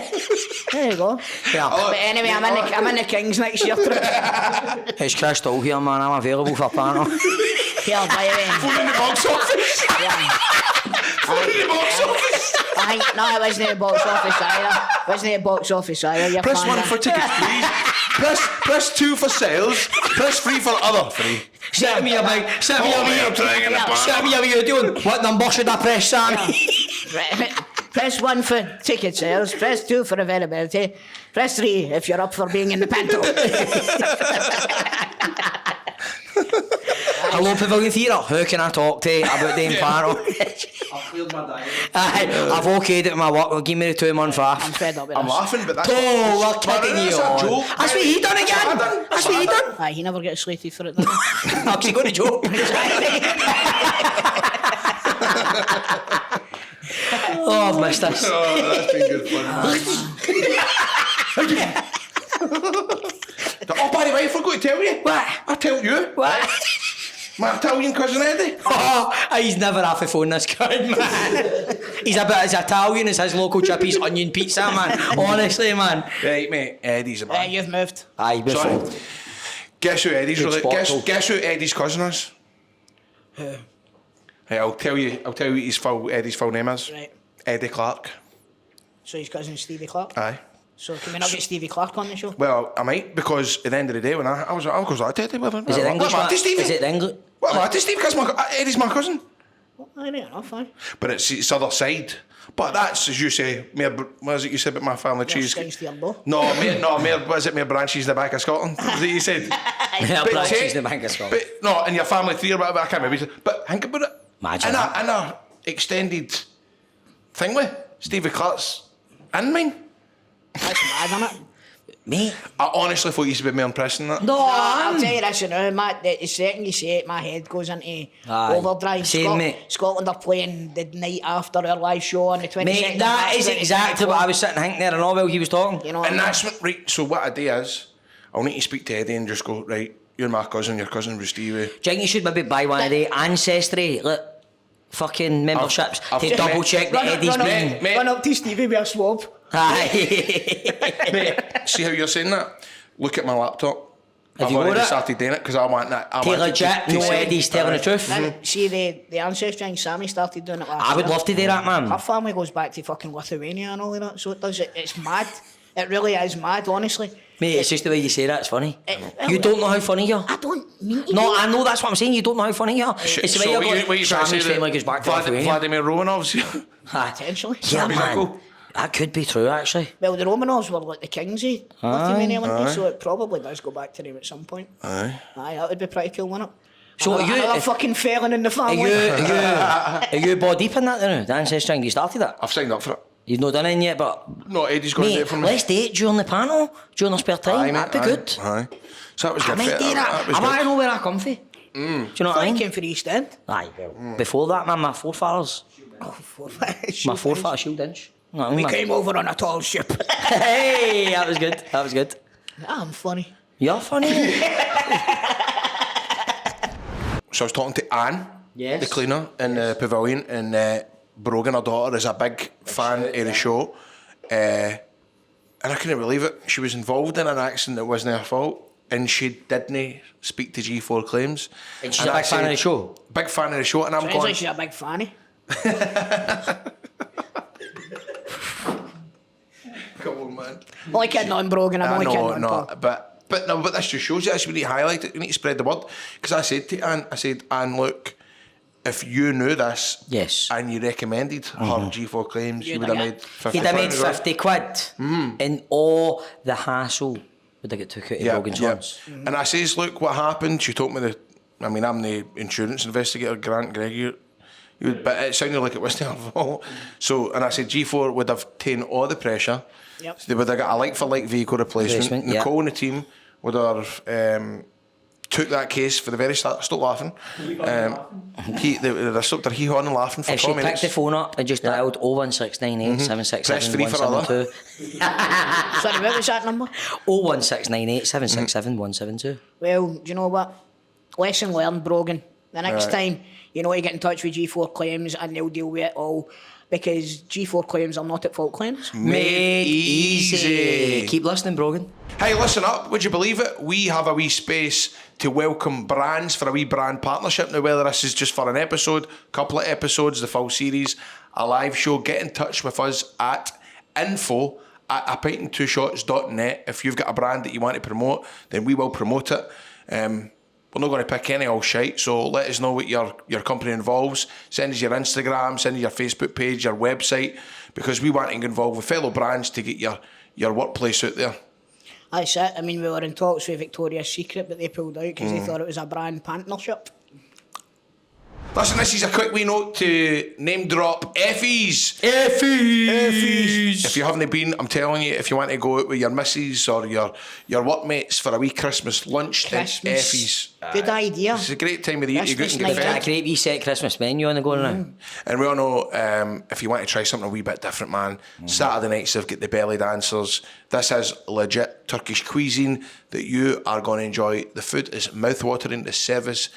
There you go.
Yeah.
But anyway, I'm in the Kings next year.
It's Crystal here, man. I'm available for a panel.
Here, by the way.
Phone in the box office.
Yeah.
Phone in the box office.
No, it wasn't a box office either. It wasn't a box office either. You're
Press
fine
1 for tickets, please. Press 2 for sales. Press 3 for other 3.
Set me up, mate. Set me up.
I'm trying to get a
Set me up. What are you doing? What number should I press, Sammy?
Press 1 for ticket sales. Press 2 for availability. Press 3 if you're up for being in the Panto.
Hello, Pavilion Theatre. Who can I talk to about the panel?
I've cleared my diary.
Aye, I've okayed it in my work. Well, give me the 2-month
I'm
off.
fed up with
I'm
this.
laughing, but that's...
Oh, we're kidding you
That's a
on.
joke.
That's what he done again. That's what he done.
Aye, he never gets slated for it, does he?
Oh, 'cause he got a joke. Oh, I've missed this.
Oh, that's been good fun. Oh, by the way, I forgot to tell you.
What?
I tell you.
What?
My Italian cousin Eddie.
Oh, he's never half a phone this guy, man. He's about as Italian as his local Chippy's onion pizza, man. Honestly, man.
Right, mate. Eddie's a man.
You've moved.
Aye, been
Sorry.
phoned.
Guess who Eddie's
Good spot, though.
guess who Eddie's cousin is? Hey, I'll tell you Eddie's full name is.
Right.
Eddie Clark.
So his cousin Stevie Clark.
Aye.
So can we not get Stevie Clark on the show?
Well, I might, because at the end of the day, when I was like, Eddie, well,
Is it the English?
What, Stevie?
Is it the English?
Well, Steve, because Eddie's my cousin.
I don't know, fine.
But it's other side. But that's, as you say, what is it you said about my family trees?
Scouse the elbow.
No, what is it, mere branches in the back of Scotland? Is that you said?
Yeah,
But
branches
take-
in the bank of Scotland.
But no, in your family tree or whatever, I can't remember. But think about it.
Imagine
in
that.
in a extended thing with Stevie Clark's in mine.
That's mad, isn't it?
Mate.
I honestly thought you used to be more impressed than that.
No,
I'll tell you this, you know, Matt, the second you say it, my head goes into
Aye.
overdrive.
Same, mate.
Scotland are playing the night after our live show on the 22nd.
Mate, that is exactly what I was sitting thinking there and all while he was talking.
You know,
And that's what, right, so what I do is, I'll need to speak to Eddie and just go, right, you're my cousin, your cousin was Stevie.
Do you think you should maybe buy one of the ancestry, like, fucking memberships
I've-
to double check that Eddie's been...
Mate.
run up to Stevie with a swab.
Aye.
Mate, see how you're saying that? Look at my laptop.
Have
I've
you got
already
it?
started doing it because I want that. I
To
want it
legit
to
know
say-
Eddie's telling the truth.
Now, see, the ancestry thing, Sammy started doing it last
I would
year.
love to do that,
Her
man.
family goes back to fucking Lithuania and all of that, so it does. It's mad. It really is mad, honestly.
Mate, it's just the way you say that, it's funny.
It-
You don't know how funny you are.
I don't mean to.
No, I know that's what I'm saying. You don't know how funny you are. It's the way you're going.
what you trying to
Sammy's
say
family goes back to
that
Lithuania.
Vladimir Romanov's
Aye.
Potentially.
Yeah,
Sammy's
man.
uncle.
That could be true, actually.
Well, the Romanovs were like the kings of Lithuania, weren't they? So it probably does go back to them at some point.
Aye.
Aye, that would be pretty cool, wouldn't it?
So
Another fucking felon in the
Are
family.
are you ball deep in that then? The ancestry thing, you started it?
I've signed up for it.
You've not done it yet, but...
No, Eddie's going to do
Mate,
it for me.
let's date during the panel, during our spare time.
Aye, mate,
That'd be
aye,
good.
Aye. So that was
I
good.
might do that.
was
I want to
good.
know where I come from. Do you know what I
I
mean?
came for East End.
Aye, well, before that, man, my forefathers. My forefathers shield inch. You know what I
We
mean, man?
came over on a tall ship.
Hey, that was good. That was good.
I'm funny.
You're funny.
So I was talking to Anne,
Yes.
the cleaner, in the pavilion, and Brogan, her daughter, is a big fan of the show. And I couldn't believe it. She was involved in an accident that wasn't her fault, and she didn't speak to G4 Claims.
And she's a
I
big fan of the show.
Big fan of the show, and I'm
Sounds
going...
like she's a big fanny.
Come on, man.
I'm only kidding on Brogan, I'm only kidding on Paul.
But this just shows you this. We need to highlight it. We need to spread the word. Because I said to Anne, Anne, look, if you knew this,
Yes.
and you recommended her G4 Claims, you
You'd
would have
have
made 50
He'd have made
quid.
50 quid. And all the hassle Would they get took out of Brogan's horns?
And I says, look, what happened? She told me I'm the insurance investigator, Grant Gregory. But it sounded like it wasn't her fault. So, and I said G4 would have taken all the pressure.
Yep.
So they would have got a like-for-like vehicle replacement. Nicole and the team would have took that case for the very start. Stop laughing. They stopped her hee-hawing and laughing for
if
4
she
minutes.
picked the phone up and just dialed 01698 767 172.
Sorry, what was that number?
01698 767 172.
Well, do you know what? Lesson learned, Brogan. The next time, you know, you get in touch with G4 claims and they'll deal with it all, because G4 claims are not at fault claims.
Made easy. Keep listening, Brogan.
Hey, listen up. Would you believe it? We have a wee space to welcome brands for a wee brand partnership. Now, whether this is just for an episode, couple of episodes, the full series, a live show, get in touch with us at info@apintandtwoshots.net. If you've got a brand that you want to promote, then we will promote it. We're not going to pick any old shite, so let us know what your company involves. Send us your Instagram, send us your Facebook page, your website, because we want to get involved with fellow brands to get your workplace out there.
That's it. I mean, we were in talks with Victoria's Secret, but they pulled out because they thought it was a brand partnership.
Listen, this is a quick wee note to name drop Effie's.
Effie's.
If you haven't been, I'm telling you, if you want to go out with your missus or your workmates for a wee Christmas lunch, then Effie's.
Good idea.
It's a great time of the year to go out and get
A
fed.
great wee set Christmas menu on the go now.
And we all know, if you want to try something a wee bit different, man, Saturday nights they've got the belly dancers. This is legit Turkish cuisine that you are going to enjoy. The food is mouth-watering. The service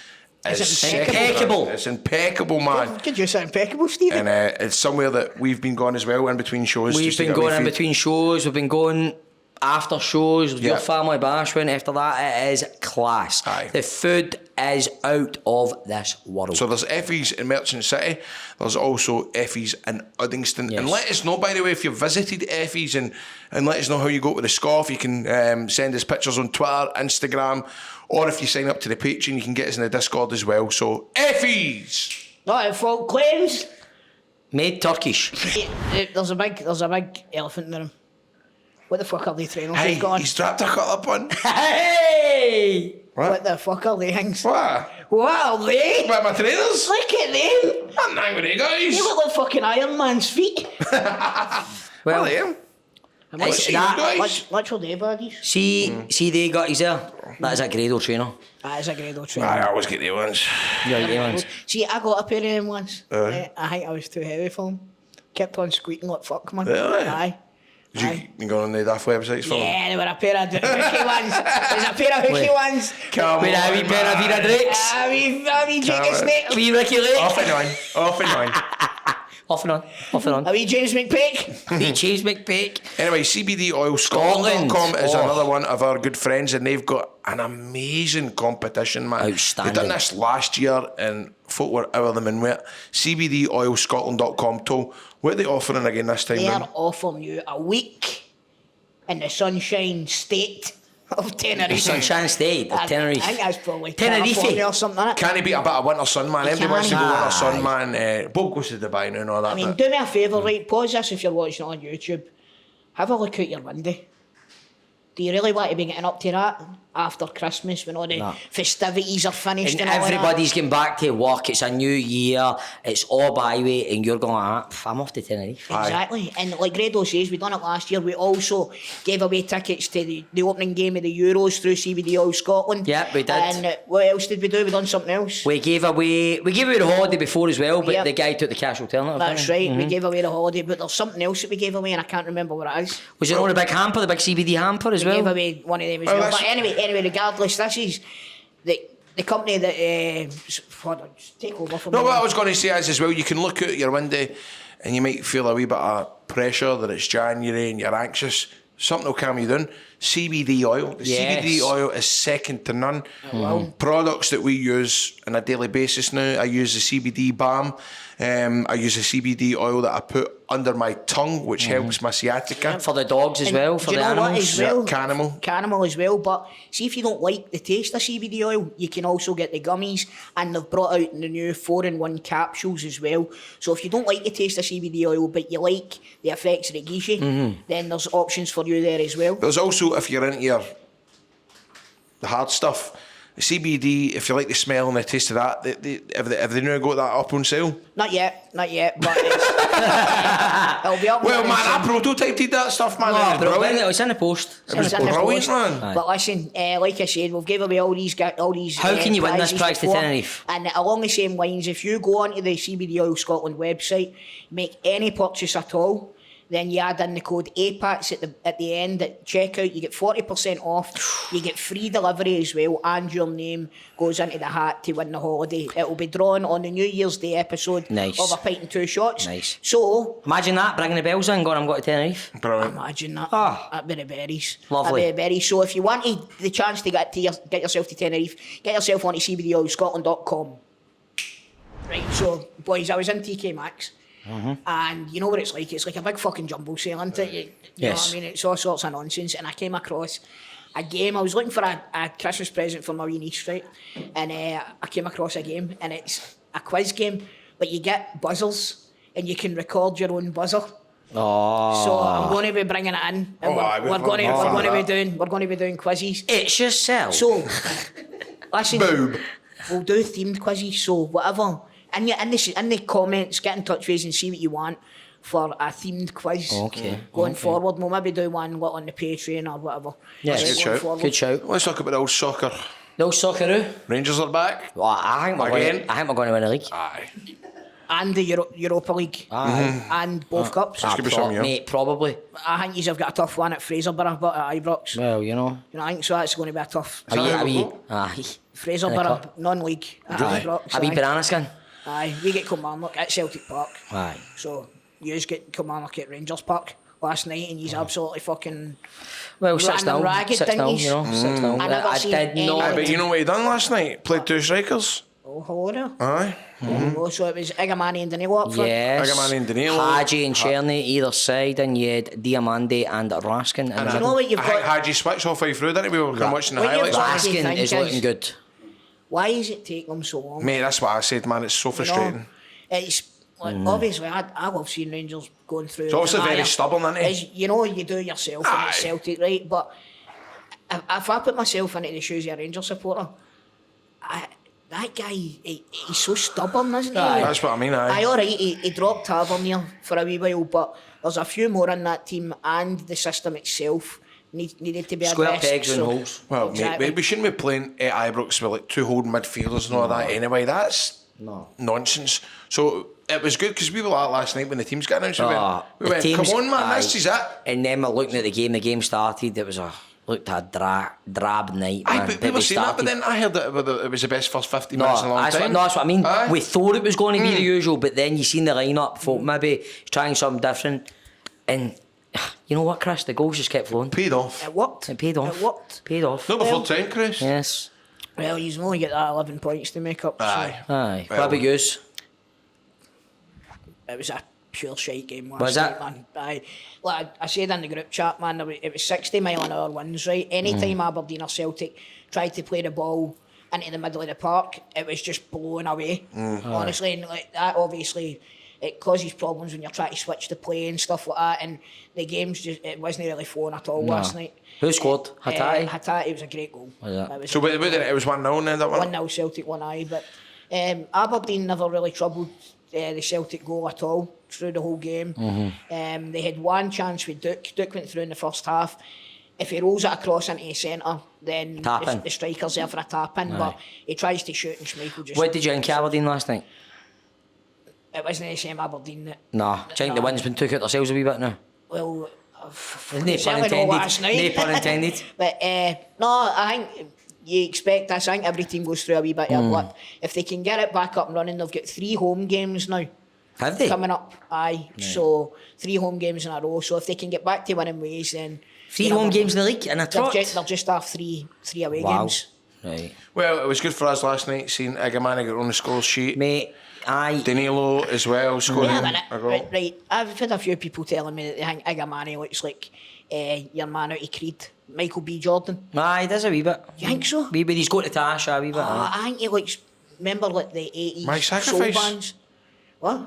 is
impeccable.
It's impeccable, man.
Good use of impeccable, Stephen.
And it's somewhere that we've been going as well in between shows.
We've
just to
been
get a wee
going in
feed.
between shows. We've been going after shows. Your family bash went after that. It is class.
Aye.
The food is out of this world.
So there's Effie's in Merchant City. There's also Effie's in Uddingston.
Yes.
And let us know, by the way, if you've visited Effie's and let us know how you go with the scoff. You can send us pictures on Twitter, Instagram, or if you sign up to the Patreon, you can get us in the Discord as well. So Effie's!
Not at fault claims.
Made Turkish.
There's a big elephant in the room. What the fuck are they trainers
Hey,
they've got?
he's dropped a cut up on.
Hey!
What the fuck are they things?
What?
What are they?
What, my trainers?
Look at them.
I'm not with you guys.
They look like fucking Iron Man's feet.
Well,
I am.
it's
you
that.
guys.
Literally, buddies.
See they got his there. That is a Grado trainer.
That is a great old trainer.
I always get the ones.
Yeah, yeah, man.
See, I got a pair of them once. I think I was too heavy for them. Kept on squeaking like fuck, man.
Really?
Aye.
Did you been going on the daft websites for them?
Yeah, they were a pair of hooky ones. There's a pair of hooky ones.
Come
With a wee pair of Vida Drakes.
A wee Jake Snake.
A wee Ricky Lake.
Off and on. Off and on.
Off and on. Off and on.
A wee James McPake.
Wee James McPake.
Anyway, CBD Oil Scotland.com
Scotland.
is
Oh.
another one of our good friends, and they've got an amazing competition, man.
Outstanding.
They done this last year, and folk were out of them in with it. CBDOilScotland.com. Tool. What are they offering again this time
They are
round?
offering you a week in the sunshine state of Tenerife.
Sunshine State of
I
Tenerife.
think that's probably
Tenerife.
California or something like that.
Can he beat a bit of winter sun, man?
He
Everybody wants to go
can.
winter sun, man. Bob goes to Dubai now and all that.
I mean,
but-
do me a favour, right? Pause this if you're watching it on YouTube. Have a look out your window. Do you really want to be getting up to that after Christmas when all the
No.
festivities are finished
And
and all
everybody's getting back to work. It's a new year. It's all byway, and you're going like, I'm off to Tenerife.
that? Exactly. And like Grado says, we done it last year. We also gave away tickets to the opening game of the Euros through CBD Oil Scotland.
Yeah, we did.
And what else did we do? We done something else.
We gave away the holiday before as well, but
Yep.
the guy took the cash alternative.
That's
didn't he?
right. We gave away the holiday, but there's something else that we gave away, and I can't remember what it is.
Was it on the big hamper, the big CBD hamper as
We gave
well?
away one of them as
Oh,
well.
that's-
But anyway, regardless, this is the company that hold on, just take over from
No,
me.
what I was going to say is as well, you can look out your window and you might feel a wee bit of pressure that it's January and you're anxious. Something will calm you down. CBD oil. The
Yes.
CBD oil is second to none. Products that we use on a daily basis now. I use the CBD balm. I use the CBD oil that I put under my tongue, which helps my sciatica.
For the dogs as
And
well,
do
for
you
the
know what
animals.
as well?
Canimal.
Canimal as well. But see, if you don't like the taste of CBD oil, you can also get the gummies, and they've brought out the new 4-in-1 capsules as well. So if you don't like the taste of CBD oil, but you like the effects that it gives you, then there's options for you there as well.
There's also, if you're into the hard stuff. The CBD, if you like the smell and the taste of that, have they now got that up on sale?
Not yet, but it's, it'll be up.
Well,
very
man,
soon.
I prototyped that stuff, man.
No,
It was
bro,
brilliant.
it's in the post.
It was
in the
brilliant,
post.
man.
But listen, like I said, we've given away all these.
How can you win this
prizes
prize for
before.
Tenerife?
And along the same lines, if you go onto the CBD Oil Scotland website, make any purchase at all, then you add in the code APATS at the end at checkout, you get 40% off, you get free delivery as well, and your name goes into the hat to win the holiday. It will be drawn on the New Year's Day episode
Nice.
of A Pint and Two Shots.
Nice.
So,
Imagine that, bringing the bells in, going, I'm going to Tenerife.
Brilliant.
imagine that.
Ah.
That'd be the berries.
Lovely.
That'd be the berries. So if you wanted the chance to get yourself to Tenerife, get yourself onto cbdoilscotland.com. Right, so boys, I was in TK Maxx. And you know what it's like? It's like a big fucking jumbo sale, isn't it? You know
Yes.
what I mean? It's all sorts of nonsense. And I came across a game. I was looking for a Christmas present for my wee niece, right? And I came across a game, and it's a quiz game, but you get buzzers, and you can record your own buzzer.
Oh.
So I'm going to be bringing it in, and we're going to be doing quizzes.
It's yourself.
So, listen,
Boob.
we'll do themed quizzes. So whatever, in the comments, get in touch with us and see what you want for a themed quiz.
Okay.
Going forward, we'll maybe do one on the Patreon or whatever.
Yeah,
Right,
good
going
shout.
forward.
Good shout.
Let's talk about the old soccer.
No Socceroo.
Rangers are back.
Well, I think we're going to win the league.
Aye.
And the Europa League. And both cups.
Could be something, yeah.
Mate, probably.
I think you've got a tough one at Fraserburgh, but at Ibrox.
Well, you know.
You know, I think so. That's going to be a tough.
Aye.
Fraserburgh, non-league at Ibrox.
A wee
aye.
banana skin.
Aye, we get Kilmarnock at Celtic Park.
Aye.
So, you just get Kilmarnock at Rangers Park last night, and he's absolutely fucking...
Well,
Ran
6 down.
ragged,
6
didn't
down,
he?
you know. 6 down.
I never
I
seen
did
any-
not.
Aye, but you know what he done last night? Played two strikers.
Oh, hello there.
Aye.
Oh, so it was Igamani and Danilo up front.
Yes.
Igamani and Danilo.
Hadji and Cherny either side, and you had Diamande and Raskin.
And
Do you know what you've
I think
got?
Hadji switched off way through, didn't he? We were watching the
What you've
highlights.
got-
Raskin
What do you
is
think
looking
is-
good.
Why is it taking them so long?
Mate, that's what I said, man. It's so frustrating.
It's like, obviously I love seeing Rangers going through.
It's obviously
the
very
mire.
stubborn, isn't he?
As you know, you do yourself and
Aye.
it's Celtic, right? But if I put myself into the shoes of a Rangers supporter, that guy, he's so stubborn, isn't he?
Aye.
That's what I mean, aye.
Aye, all right, he dropped Tavernier for a wee while, but there's a few more in that team, and the system itself needed to be
Square
addressed.
pegs and holes.
Well,
Exactly.
mate, we shouldn't be playing at Ibrox with like two holding midfielders and all that anyway. That's nonsense. So it was good because we were like last night when the teams got announced. We
the
went,
teams-
come on, man,
aye.
this is it.
And then we're looking at the game. The game started. It was looked a drab night.
Aye,
Man.
but people
we
saying that, but
started.
then I heard that it was the best first 50 minutes in a long
that's
time.
what I mean.
Aye.
We thought it was going to be the usual, but then you seen the lineup, thought maybe trying something different, and you know what, Chris? The goals just kept flowing.
Paid off.
It worked.
It paid off.
It worked.
Paid off.
Not before 10, Chris.
Yes.
Well, he's only got that 11 points to make up. So
Aye.
Aye.
Well-
What about yous?
it was a pure shite game last
Was
night,
it?
man. Aye. Like I said in the group chat, man, it was 60 mile an hour winds, right? Anytime Aberdeen or Celtic tried to play the ball into the middle of the park, it was just blown away. Honestly, and like that, obviously, it causes problems when you're trying to switch the play and stuff like that. And the game's just, it wasn't really flowing at all last night.
Who scored? Hattati?
Hattati was a great goal.
Was it?
It was
So it was 1-0 then, that one?
1-0 Celtic, 1-1. But Aberdeen never really troubled the Celtic goal at all through the whole game. They had one chance with Duke. Duke went through in the first half. If he rolls it across into the centre, then
Tap-in.
the striker's there for a tap-in. But he tries to shoot and Schmeichel just...
What did you think Aberdeen last night?
It wasn't the same Aberdeen that...
Nah. Do you think the wind's been took out themselves a wee bit now?
Well...
No
certainly
pun
not
intended.
last night.
No pun intended.
But no, I think you expect this. I think every team goes through a wee bit of a blip. If they can get it back up and running, they've got 3 home games now
Have they?
coming up. Aye, so 3 home games in a row. So if they can get back to winning ways, then
3 home games in the league and a
they'll
trot?
just have three away
Wow.
games.
Right.
Well, it was good for us last night seeing Igamani get on the score sheet.
Mate, aye.
Danilo as well scoring
Wait a minute.
a goal.
Right. I've had a few people telling me that they think Igamani looks like your man out of Creed, Michael B. Jordan.
Aye, there's a wee bit.
You think so?
Wee bit. He's got to Tasha a wee bit. aye.
I think he looks. Remember, like the 80s
My
soul
Sacrifice?
bands. What?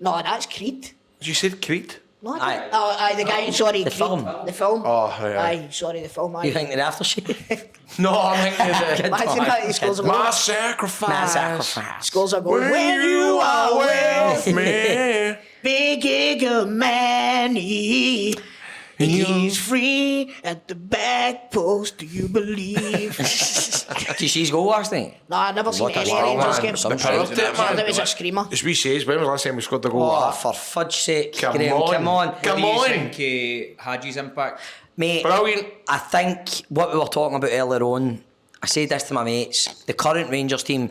No, that's Creed.
You said Creed?
No, I
Aye.
didn't. Oh, aye, the guy, sorry.
The film.
The film.
Oh, right, aye.
Aye, sorry, the film. Aye.
You think the aftershave?
No, I'm thinking of the...
Imagine that he scores a goal.
My sacrifice.
My sacrifice.
Scores a goal.
When you are with me.
Big eagle Manny. He's free at the back post. Do you believe?
Did you see his goal last night?
No, I've never seen
What a
any
wow,
Rangers
man.
games.
Some
The power of it, man.
That was a screamer.
As we says, when was the last time we scored the goal
Oh,
like that?
for fudge sake,
Come
Graham,
on.
come on.
Come
What
on.
do you think Haji's impact?
Mate,
Brilliant.
I think what we were talking about earlier on, I said this to my mates, the current Rangers team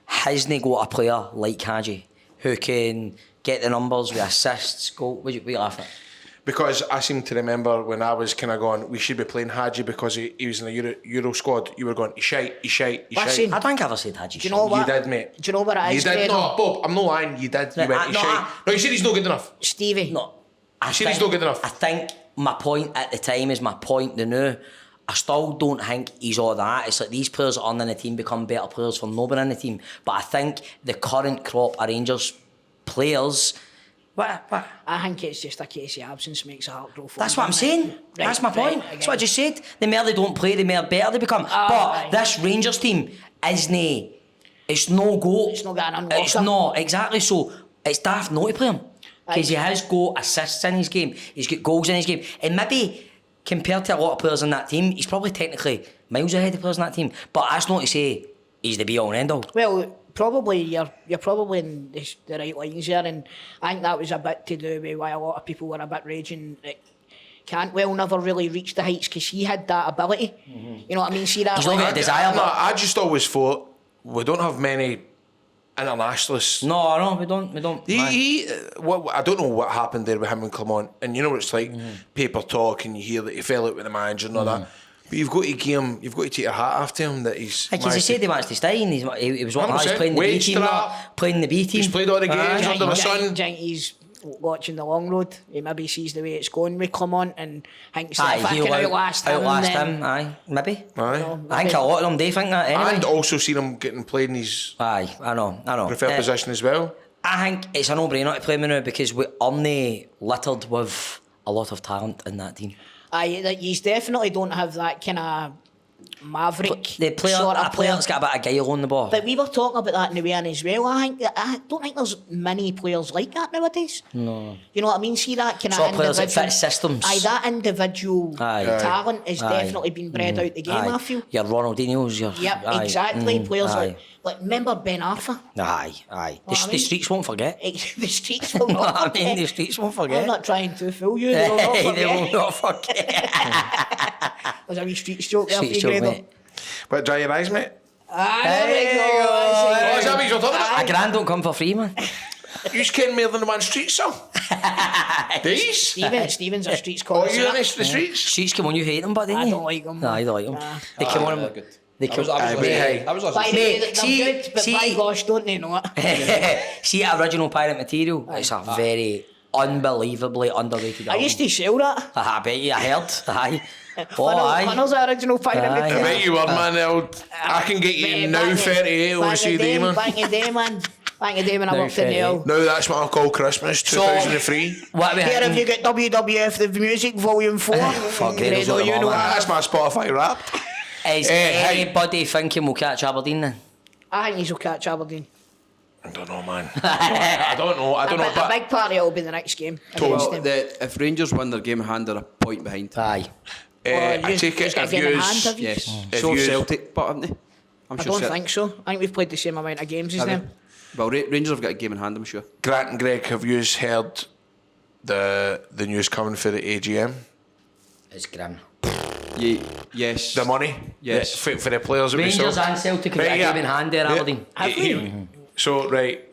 hasn't got a player like Haji who can get the numbers with assists, goal. What you laugh at?
Because I seem to remember when I was kind of going, we should be playing Haji because he was in the Euro squad. You were going, he's shite.
Listen,
I don't think I ever said Haji.
Do you know
You
what?
did, mate.
Do you know what it
You
is,
did.
Greg?
No, Bob, I'm not lying. You did. You
Right,
went, he's
no,
shite. No, you said he's not good enough.
Stevie.
No, I
said he's not good enough.
I think my point at the time is my point now. I still don't think he's all that. It's like these players that aren't in the team become better players for not being in the team. But I think the current crop of Rangers players. What?
I think it's just a case of absence makes a heart grow fonder.
That's what I'm saying. That's my point. That's what I just said. The more they don't play, the more better they become. But
aye.
this Rangers team isn't. It's no go.
It's not got an unlocker.
It's not exactly so. It's daft not to play him because he has got assists in his game. He's got goals in his game, and maybe compared to a lot of players in that team, he's probably technically miles ahead of players in that team. But that's not to say he's the be all and end all.
Well, probably you're probably in the right lines there, and I think that was a bit to do with why a lot of people were a bit raging that Cantwell never really reached the heights because he had that ability. You know what I mean? See that?
He's not got a desire,
No,
but
I just always thought we don't have many internationalists.
no, we don't.
I don't know what happened there with him and Clement, and you know what it's like, paper talk, and you hear that he fell out with the manager and all that. But you've got to give him, you've got to take your hat off to him that he's.
Because he said he wants to stay, and he was what, he's
100%.
playing the B
Wage
team,
strap.
playing the B team.
He's played all the games under the sun.
Think he's watching the long road. He maybe sees the way it's going with Clement and thinks that
Aye,
if I
he'll
can outlast
him.
then...
Aye, maybe.
Aye.
I think a lot of them do think that anyway.
And also seen him getting played in his
Aye, I know.
preferred position as well.
I think it's a no-brainer to play him now because we aren't littered with a lot of talent in that team.
Aye, that you definitely don't have that kind of maverick
The player,
sort
a
of player.
player's got a bit of guile on the ball.
But we were talking about that in the weekend as well. I don't think there's many players like that nowadays. No. You know what I mean? See that kind
Sort
of
of players that
individual...
fit systems.
Aye, that individual
Aye.
talent has
Aye.
definitely been bred out the game,
Aye.
I feel.
Your Ronaldinho's, your...
Yep,
aye.
exactly. Players
aye.
like remember Ben Arthur?
Aye.
What I
The
mean?
streets won't forget.
The streets will
I
not
mean,
forget.
the streets won't
I'm
forget.
not trying to fool you. They will not
They
forget.
will not forget.
There's a wee streets joke there for
Streets
you,
joke,
Grado.
mate.
But dry your eyes, mate.
Ah, there we
There
go.
you go.
Oh, is that what you're talking about?
A grand don't come for free, man.
You ken more than the one street song. These?
Stephen's a streets
Oh,
caller.
you in the streets?
Streets come on, you hate them, but didn't
I
you?
don't like them.
Nah, I don't like them.
Nah.
They come on.
Really good.
They
I was
come.
listening. I was
By
listening.
the way,
Mate,
they're
see-
good, but
see-
by gosh, don't they know it?
See, original pirate material. It's a very unbelievably underrated
I
album.
used to sell that.
I bet you. I heard. Aye. Oh,
Funnels
aye.
the original pirate
Aye.
I
material.
bet you were, man. I can get you now 38 on CD, man.
Back in the day, man. Back in the day when I
Now
worked in the
38.
L.
Now that's what I call Christmas 2003.
What we
Here have you
hitting?
got WWF The Music Volume 4.
Fuck, Grado's
Grado,
got them
you
all,
know
man.
what?
That's my Spotify rap.
Is
hey.
anybody thinking we'll catch Aberdeen then?
I think he's will catch Aberdeen.
I don't know, man. I don't know.
A
But
big part of it will be the next game
Well,
against them.
if Rangers win their game in hand, they're a point behind.
Aye.
Well,
I
you-
take
you
it
got a
if
game in
you
hand, have you?
Yes.
If
So
yous-
Celtic, but haven't they? I'm
I
sure
don't
Celtic.
think so. I think we've played the same amount of games as
Have they?
them.
Well, Rangers have got a game in hand, I'm sure.
Grant and Greg, have you heard the news coming for the AGM?
It's grim.
Yes.
The money?
Yes.
For the players that we
Rangers
sold?
and Celtic have got a
yeah.
game in hand there,
Yeah.
Aberdeen.
Have we?
So, right,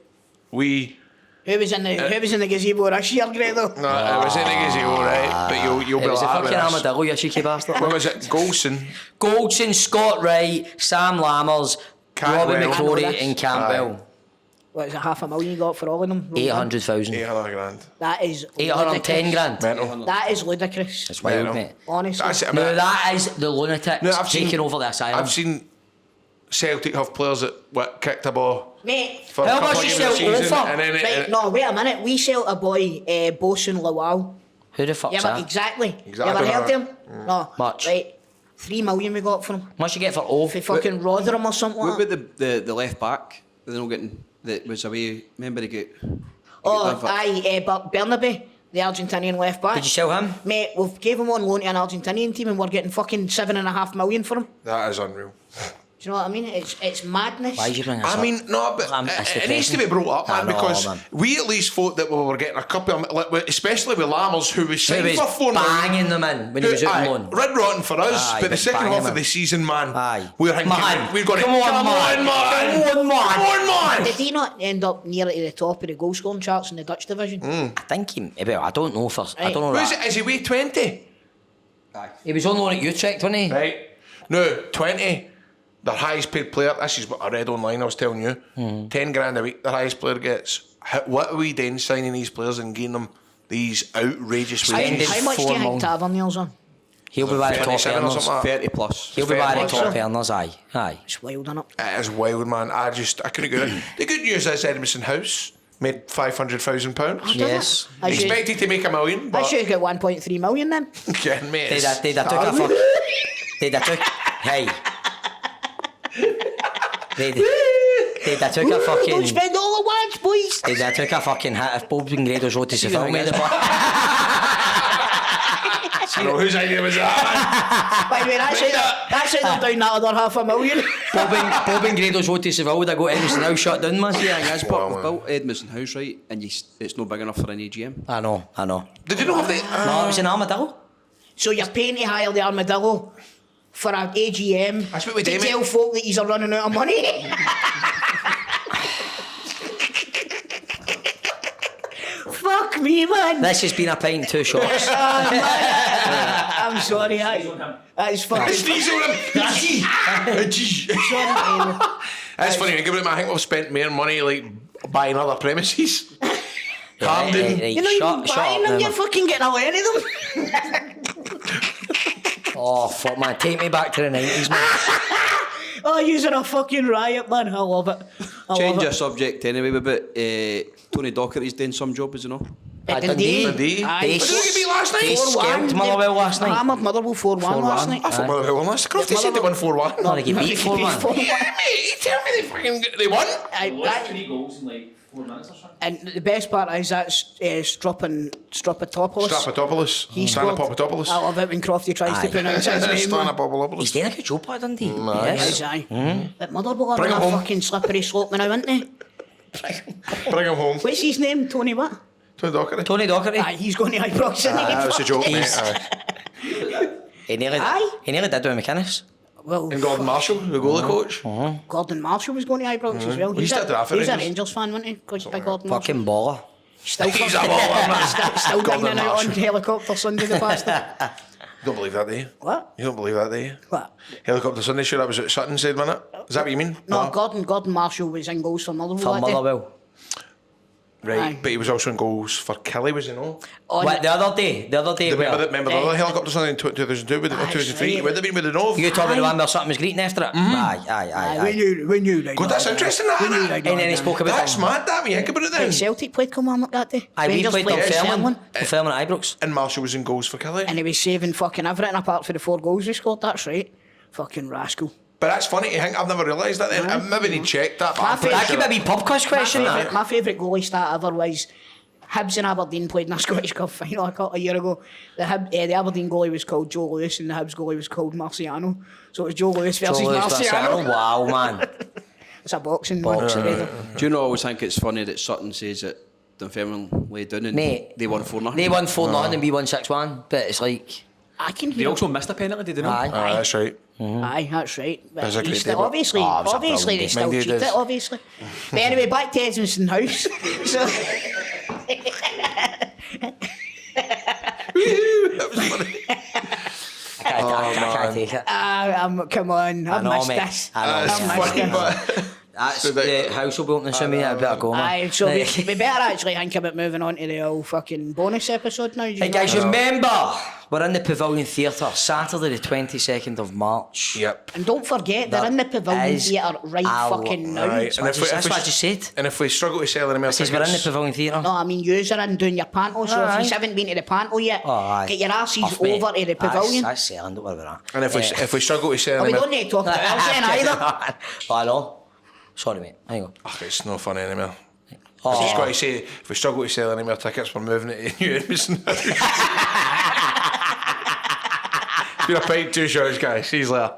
we...
Who was in the gazebo this year, Grado?
No, it was in the gazebo, right? But you'll be
It was a
laughing
fucking
at us.
armadillo, you cheeky bastard.
What was it? Golson?
Goldson, Scott Wright, Sam Lammers, Robbie
Cantwell.
McCrory
I know
and
this.
Campbell.
What is it, $500,000 you got for all of them?
800,000.
800 grand.
That is
810
ludicrous.
grand.
Mental.
That is ludicrous.
It's wild,
Mental.
mate.
Honestly.
That's it. I
No,
mean,
that is the lunatics
No, I've
taking
seen-
over the asylum.
I've seen Celtic have players that kicked a ball
Mate,
for a
How
couple
much
of
you
games of the
sell
season,
over?
and then
right, no, wait a minute. We sell a boy, Bosun Lawal.
Who the fuck's
Yeah,
that?
exactly.
Exactly.
You ever heard of him? No.
Much.
Right. 3 million we got for him.
Much you get for O?
For fucking Rotherham or something
What
like
about the left back? They're not getting that was away. Remember he get.
Oh, aye, but Bernabe, the Argentinian left back.
Did you sell him?
Mate, we've gave him on loan to an Argentinian team and we're getting fucking 7.5 million for him.
that is unreal.
Do you know what I mean? It's madness.
Why did you bring this
I
up?
mean, no, but
It's
it needs to be
depressing.
brought up,
I
man,
know,
because
man.
we at least thought that we were getting a couple of, like, especially with Lammers, who was
He
signed
was
for 4 million.
banging them in when he was out on loan.
Red rotten for us,
Aye,
but the
but
second
banging
half of
them.
the season, man,
Aye.
we're thinking,
Man,
we're going
come on, man. Come on, man.
Come on, man.
Did he not end up near to the top of the goal scoring charts in the Dutch division?
I think he. Well, I don't know first. I
Right.
don't know
Who is
that.
it? Is he weigh 20?
He was on loan at Utrecht, wasn't he?
Right. No, 20. Their highest paid player, this is what I read online, I was telling you. 10 grand a week, their highest player gets. What are we doing signing these players and getting them these outrageous
Spending
wages?
How much do you
4
think
million.
Taverniers on?
He'll be by the top
27 or
earners.
something like that.
30 plus.
He'll be by the
30
top
plus.
earners, aye.
It's wild, innit?
It is wild, man. I couldn't get it. The good news is Edmondson House made £500,000.
Yes.
I should,
Expected to make $1 million,
I
but
should get 1.3 million then.
again, mate,
They'd
it's-
have took a fuck. They'd have took. Hey. They'd have took a
Don't
fucking.
spend all at once, boys.
They'd have took a fucking hit if Bob and Grado's wrote to
See
film
the
made
thing
the
I know whose idea was that,
By the way, that's how they're down that other $500,000.
Bob and Grado's wrote to Seville, would I go Edison now shut down, man?
Yeah, guys,
Wow,
but
man.
we built Edmondson House, right? And it's not big enough for an AGM.
I know.
man? Did you not have the...
No, it was an armadillo.
So you're paying to hire the Armadillo for an AGM
That's what we
to
do, mate.
tell folk that he's running out of money. Fuck me, man.
This has been a pint and 2 shots.
I'm sorry, that is fucking...
Sneeze on him.
Sorry,
That's funny. Think about it, man. I think we've spent more money like buying other premises. Camden.
You're not even buying them, you're fucking getting away with them.
Oh, fuck, man. Take me back to the 90s, man.
Oh, you're a fucking riot, man. I love it.
Change your subject anyway, but Tony Docherty's doing some job, is he not?
Dundee.
Dundee.
Aye.
They
What did they beat last night?
They
4-1.
scalped Motherwell last night.
Hammered Motherwell 4-1 last night.
I thought Motherwell won last. Crofty said they won 4-1.
No, they get beat 4-1.
4-1.
Mate, you tell me they won?
Aye,
3 goals in like 4 minutes or something.
and the best part is that's Stropatopoulos.
Strapatopoulos.
He scored.
Stanapopoulos.
I love it when Crofty tries
Aye.
to pronounce his name. man.
He's
Stanapopoulos.
doing a good job at Dundee.
Yes,
Yes.
aye. But Motherwell are
Bring
on
him
a
home.
fucking slippery slope now, aren't they?
Bring him home.
What's his name? Tony what?
Tony Docherty.
Tony Docherty.
Aye, he's going to Ibrox, isn't he?
That was a joke, mate.
He's-
Aye.
He nearly did with McInnes.
Well,
And Gordon Marshall, the goalie coach.
Gordon Marshall was going to Ibrox as well.
He used to do that for
He's a
Rangers.
Rangers fan, wasn't he? Because by Gordon Marshall.
Fucking baller.
Still,
He's a baller, man.
still
Gordon
dining out on
Marshall.
helicopter Sunday the bastard.
You don't believe that, do you?
What?
You don't believe that, do you?
What?
Helicopter Sunday, sure, that was at Sutton, said, wasn't it? Is that what you mean?
No, Gordon Marshall was in goals for Motherwell
For
that day.
Motherwell.
Right,
Aye.
but he was also in goals for Kelly, was he not?
On
What, the other day?
Remember the other helicopter Sunday in 2002, or 2003?
right.
Would have been with the Nov.
You talking about the one where something was greeting after it? Aye.
We knew that.
God, that's interesting, that,
We knew
isn't
that.
it?
And then he spoke about
That's mad, that, when you think about it
Hey,
then.
Celtic played Kilmarnock that day.
Aye, we
Rangers
played
played
Dunfermline.
Dunfermline.
Dunfermline at Ibrox.
And Marshall was in goals for Kelly.
And he was saving fucking everything apart for the 4 goals we scored, that's right. Fucking rascal.
But that's funny to think, I've never realised that then. I maybe need to check that, but
My
I'm pretty
favourite-
That could
sure.
be a pub quiz question, that.
My favourite goalie stat ever was Hibs and Aberdeen played in a Scottish Cup final a couple of years ago. The Aberdeen goalie was called Joe Lewis and the Hibs goalie was called Marciano. So it was Joe Lewis versus Marciano.
Wow, man.
It's a boxing
Boxing.
match.
Do you know, I always think it's funny that Sutton says that Dunfermline laid down and
Mate,
they won 4-0.
They won 4-0 and we won 6-1, but it's like,
I can
They
hear.
also missed a penalty, did they not?
aye.
Aye, that's right.
Aye, that's right. But
That's a
he
great
still,
day, but-
obviously,
Oh, it was a
obviously they
brilliant
still
game.
cheated,
Indeed it is.
obviously. But anyway, back to Edmondson House. So,
That was funny.
I can't take it.
come on, I've
know,
missed
mate.
this.
I know,
That's
I've
mate.
missed
funny,
this.
but...
That's
So
the house will be opening soon, mate. I better go, man.
Aye, so we better actually think about moving on to the old fucking bonus episode now.
Hey guys, remember, we're in the Pavilion Theatre, Saturday the 22nd of March.
Yep.
And don't forget, they're in the Pavilion
is
Theatre right fucking now.
Right.
That's what I just said.
And if we struggle to sell any more
Because
tickets...
we're in the Pavilion Theatre.
No, I mean, yous are in doing your Panto, so
Aye.
if you haven't been to the Panto yet,
Aye.
get your asses
Off, mate.
over to the Pavilion.
That's selling, don't worry about that.
And if we struggle to sell
Oh,
any
we
more...
don't need to talk about else then either.
I know. Sorry, mate. Hang on.
Ugh, it's no fun anymore.
Oh.
I've just got to say, if we struggle to sell any more tickets, we're moving it to New Edmonton. Been a pint, 2 shots, guys. See you later.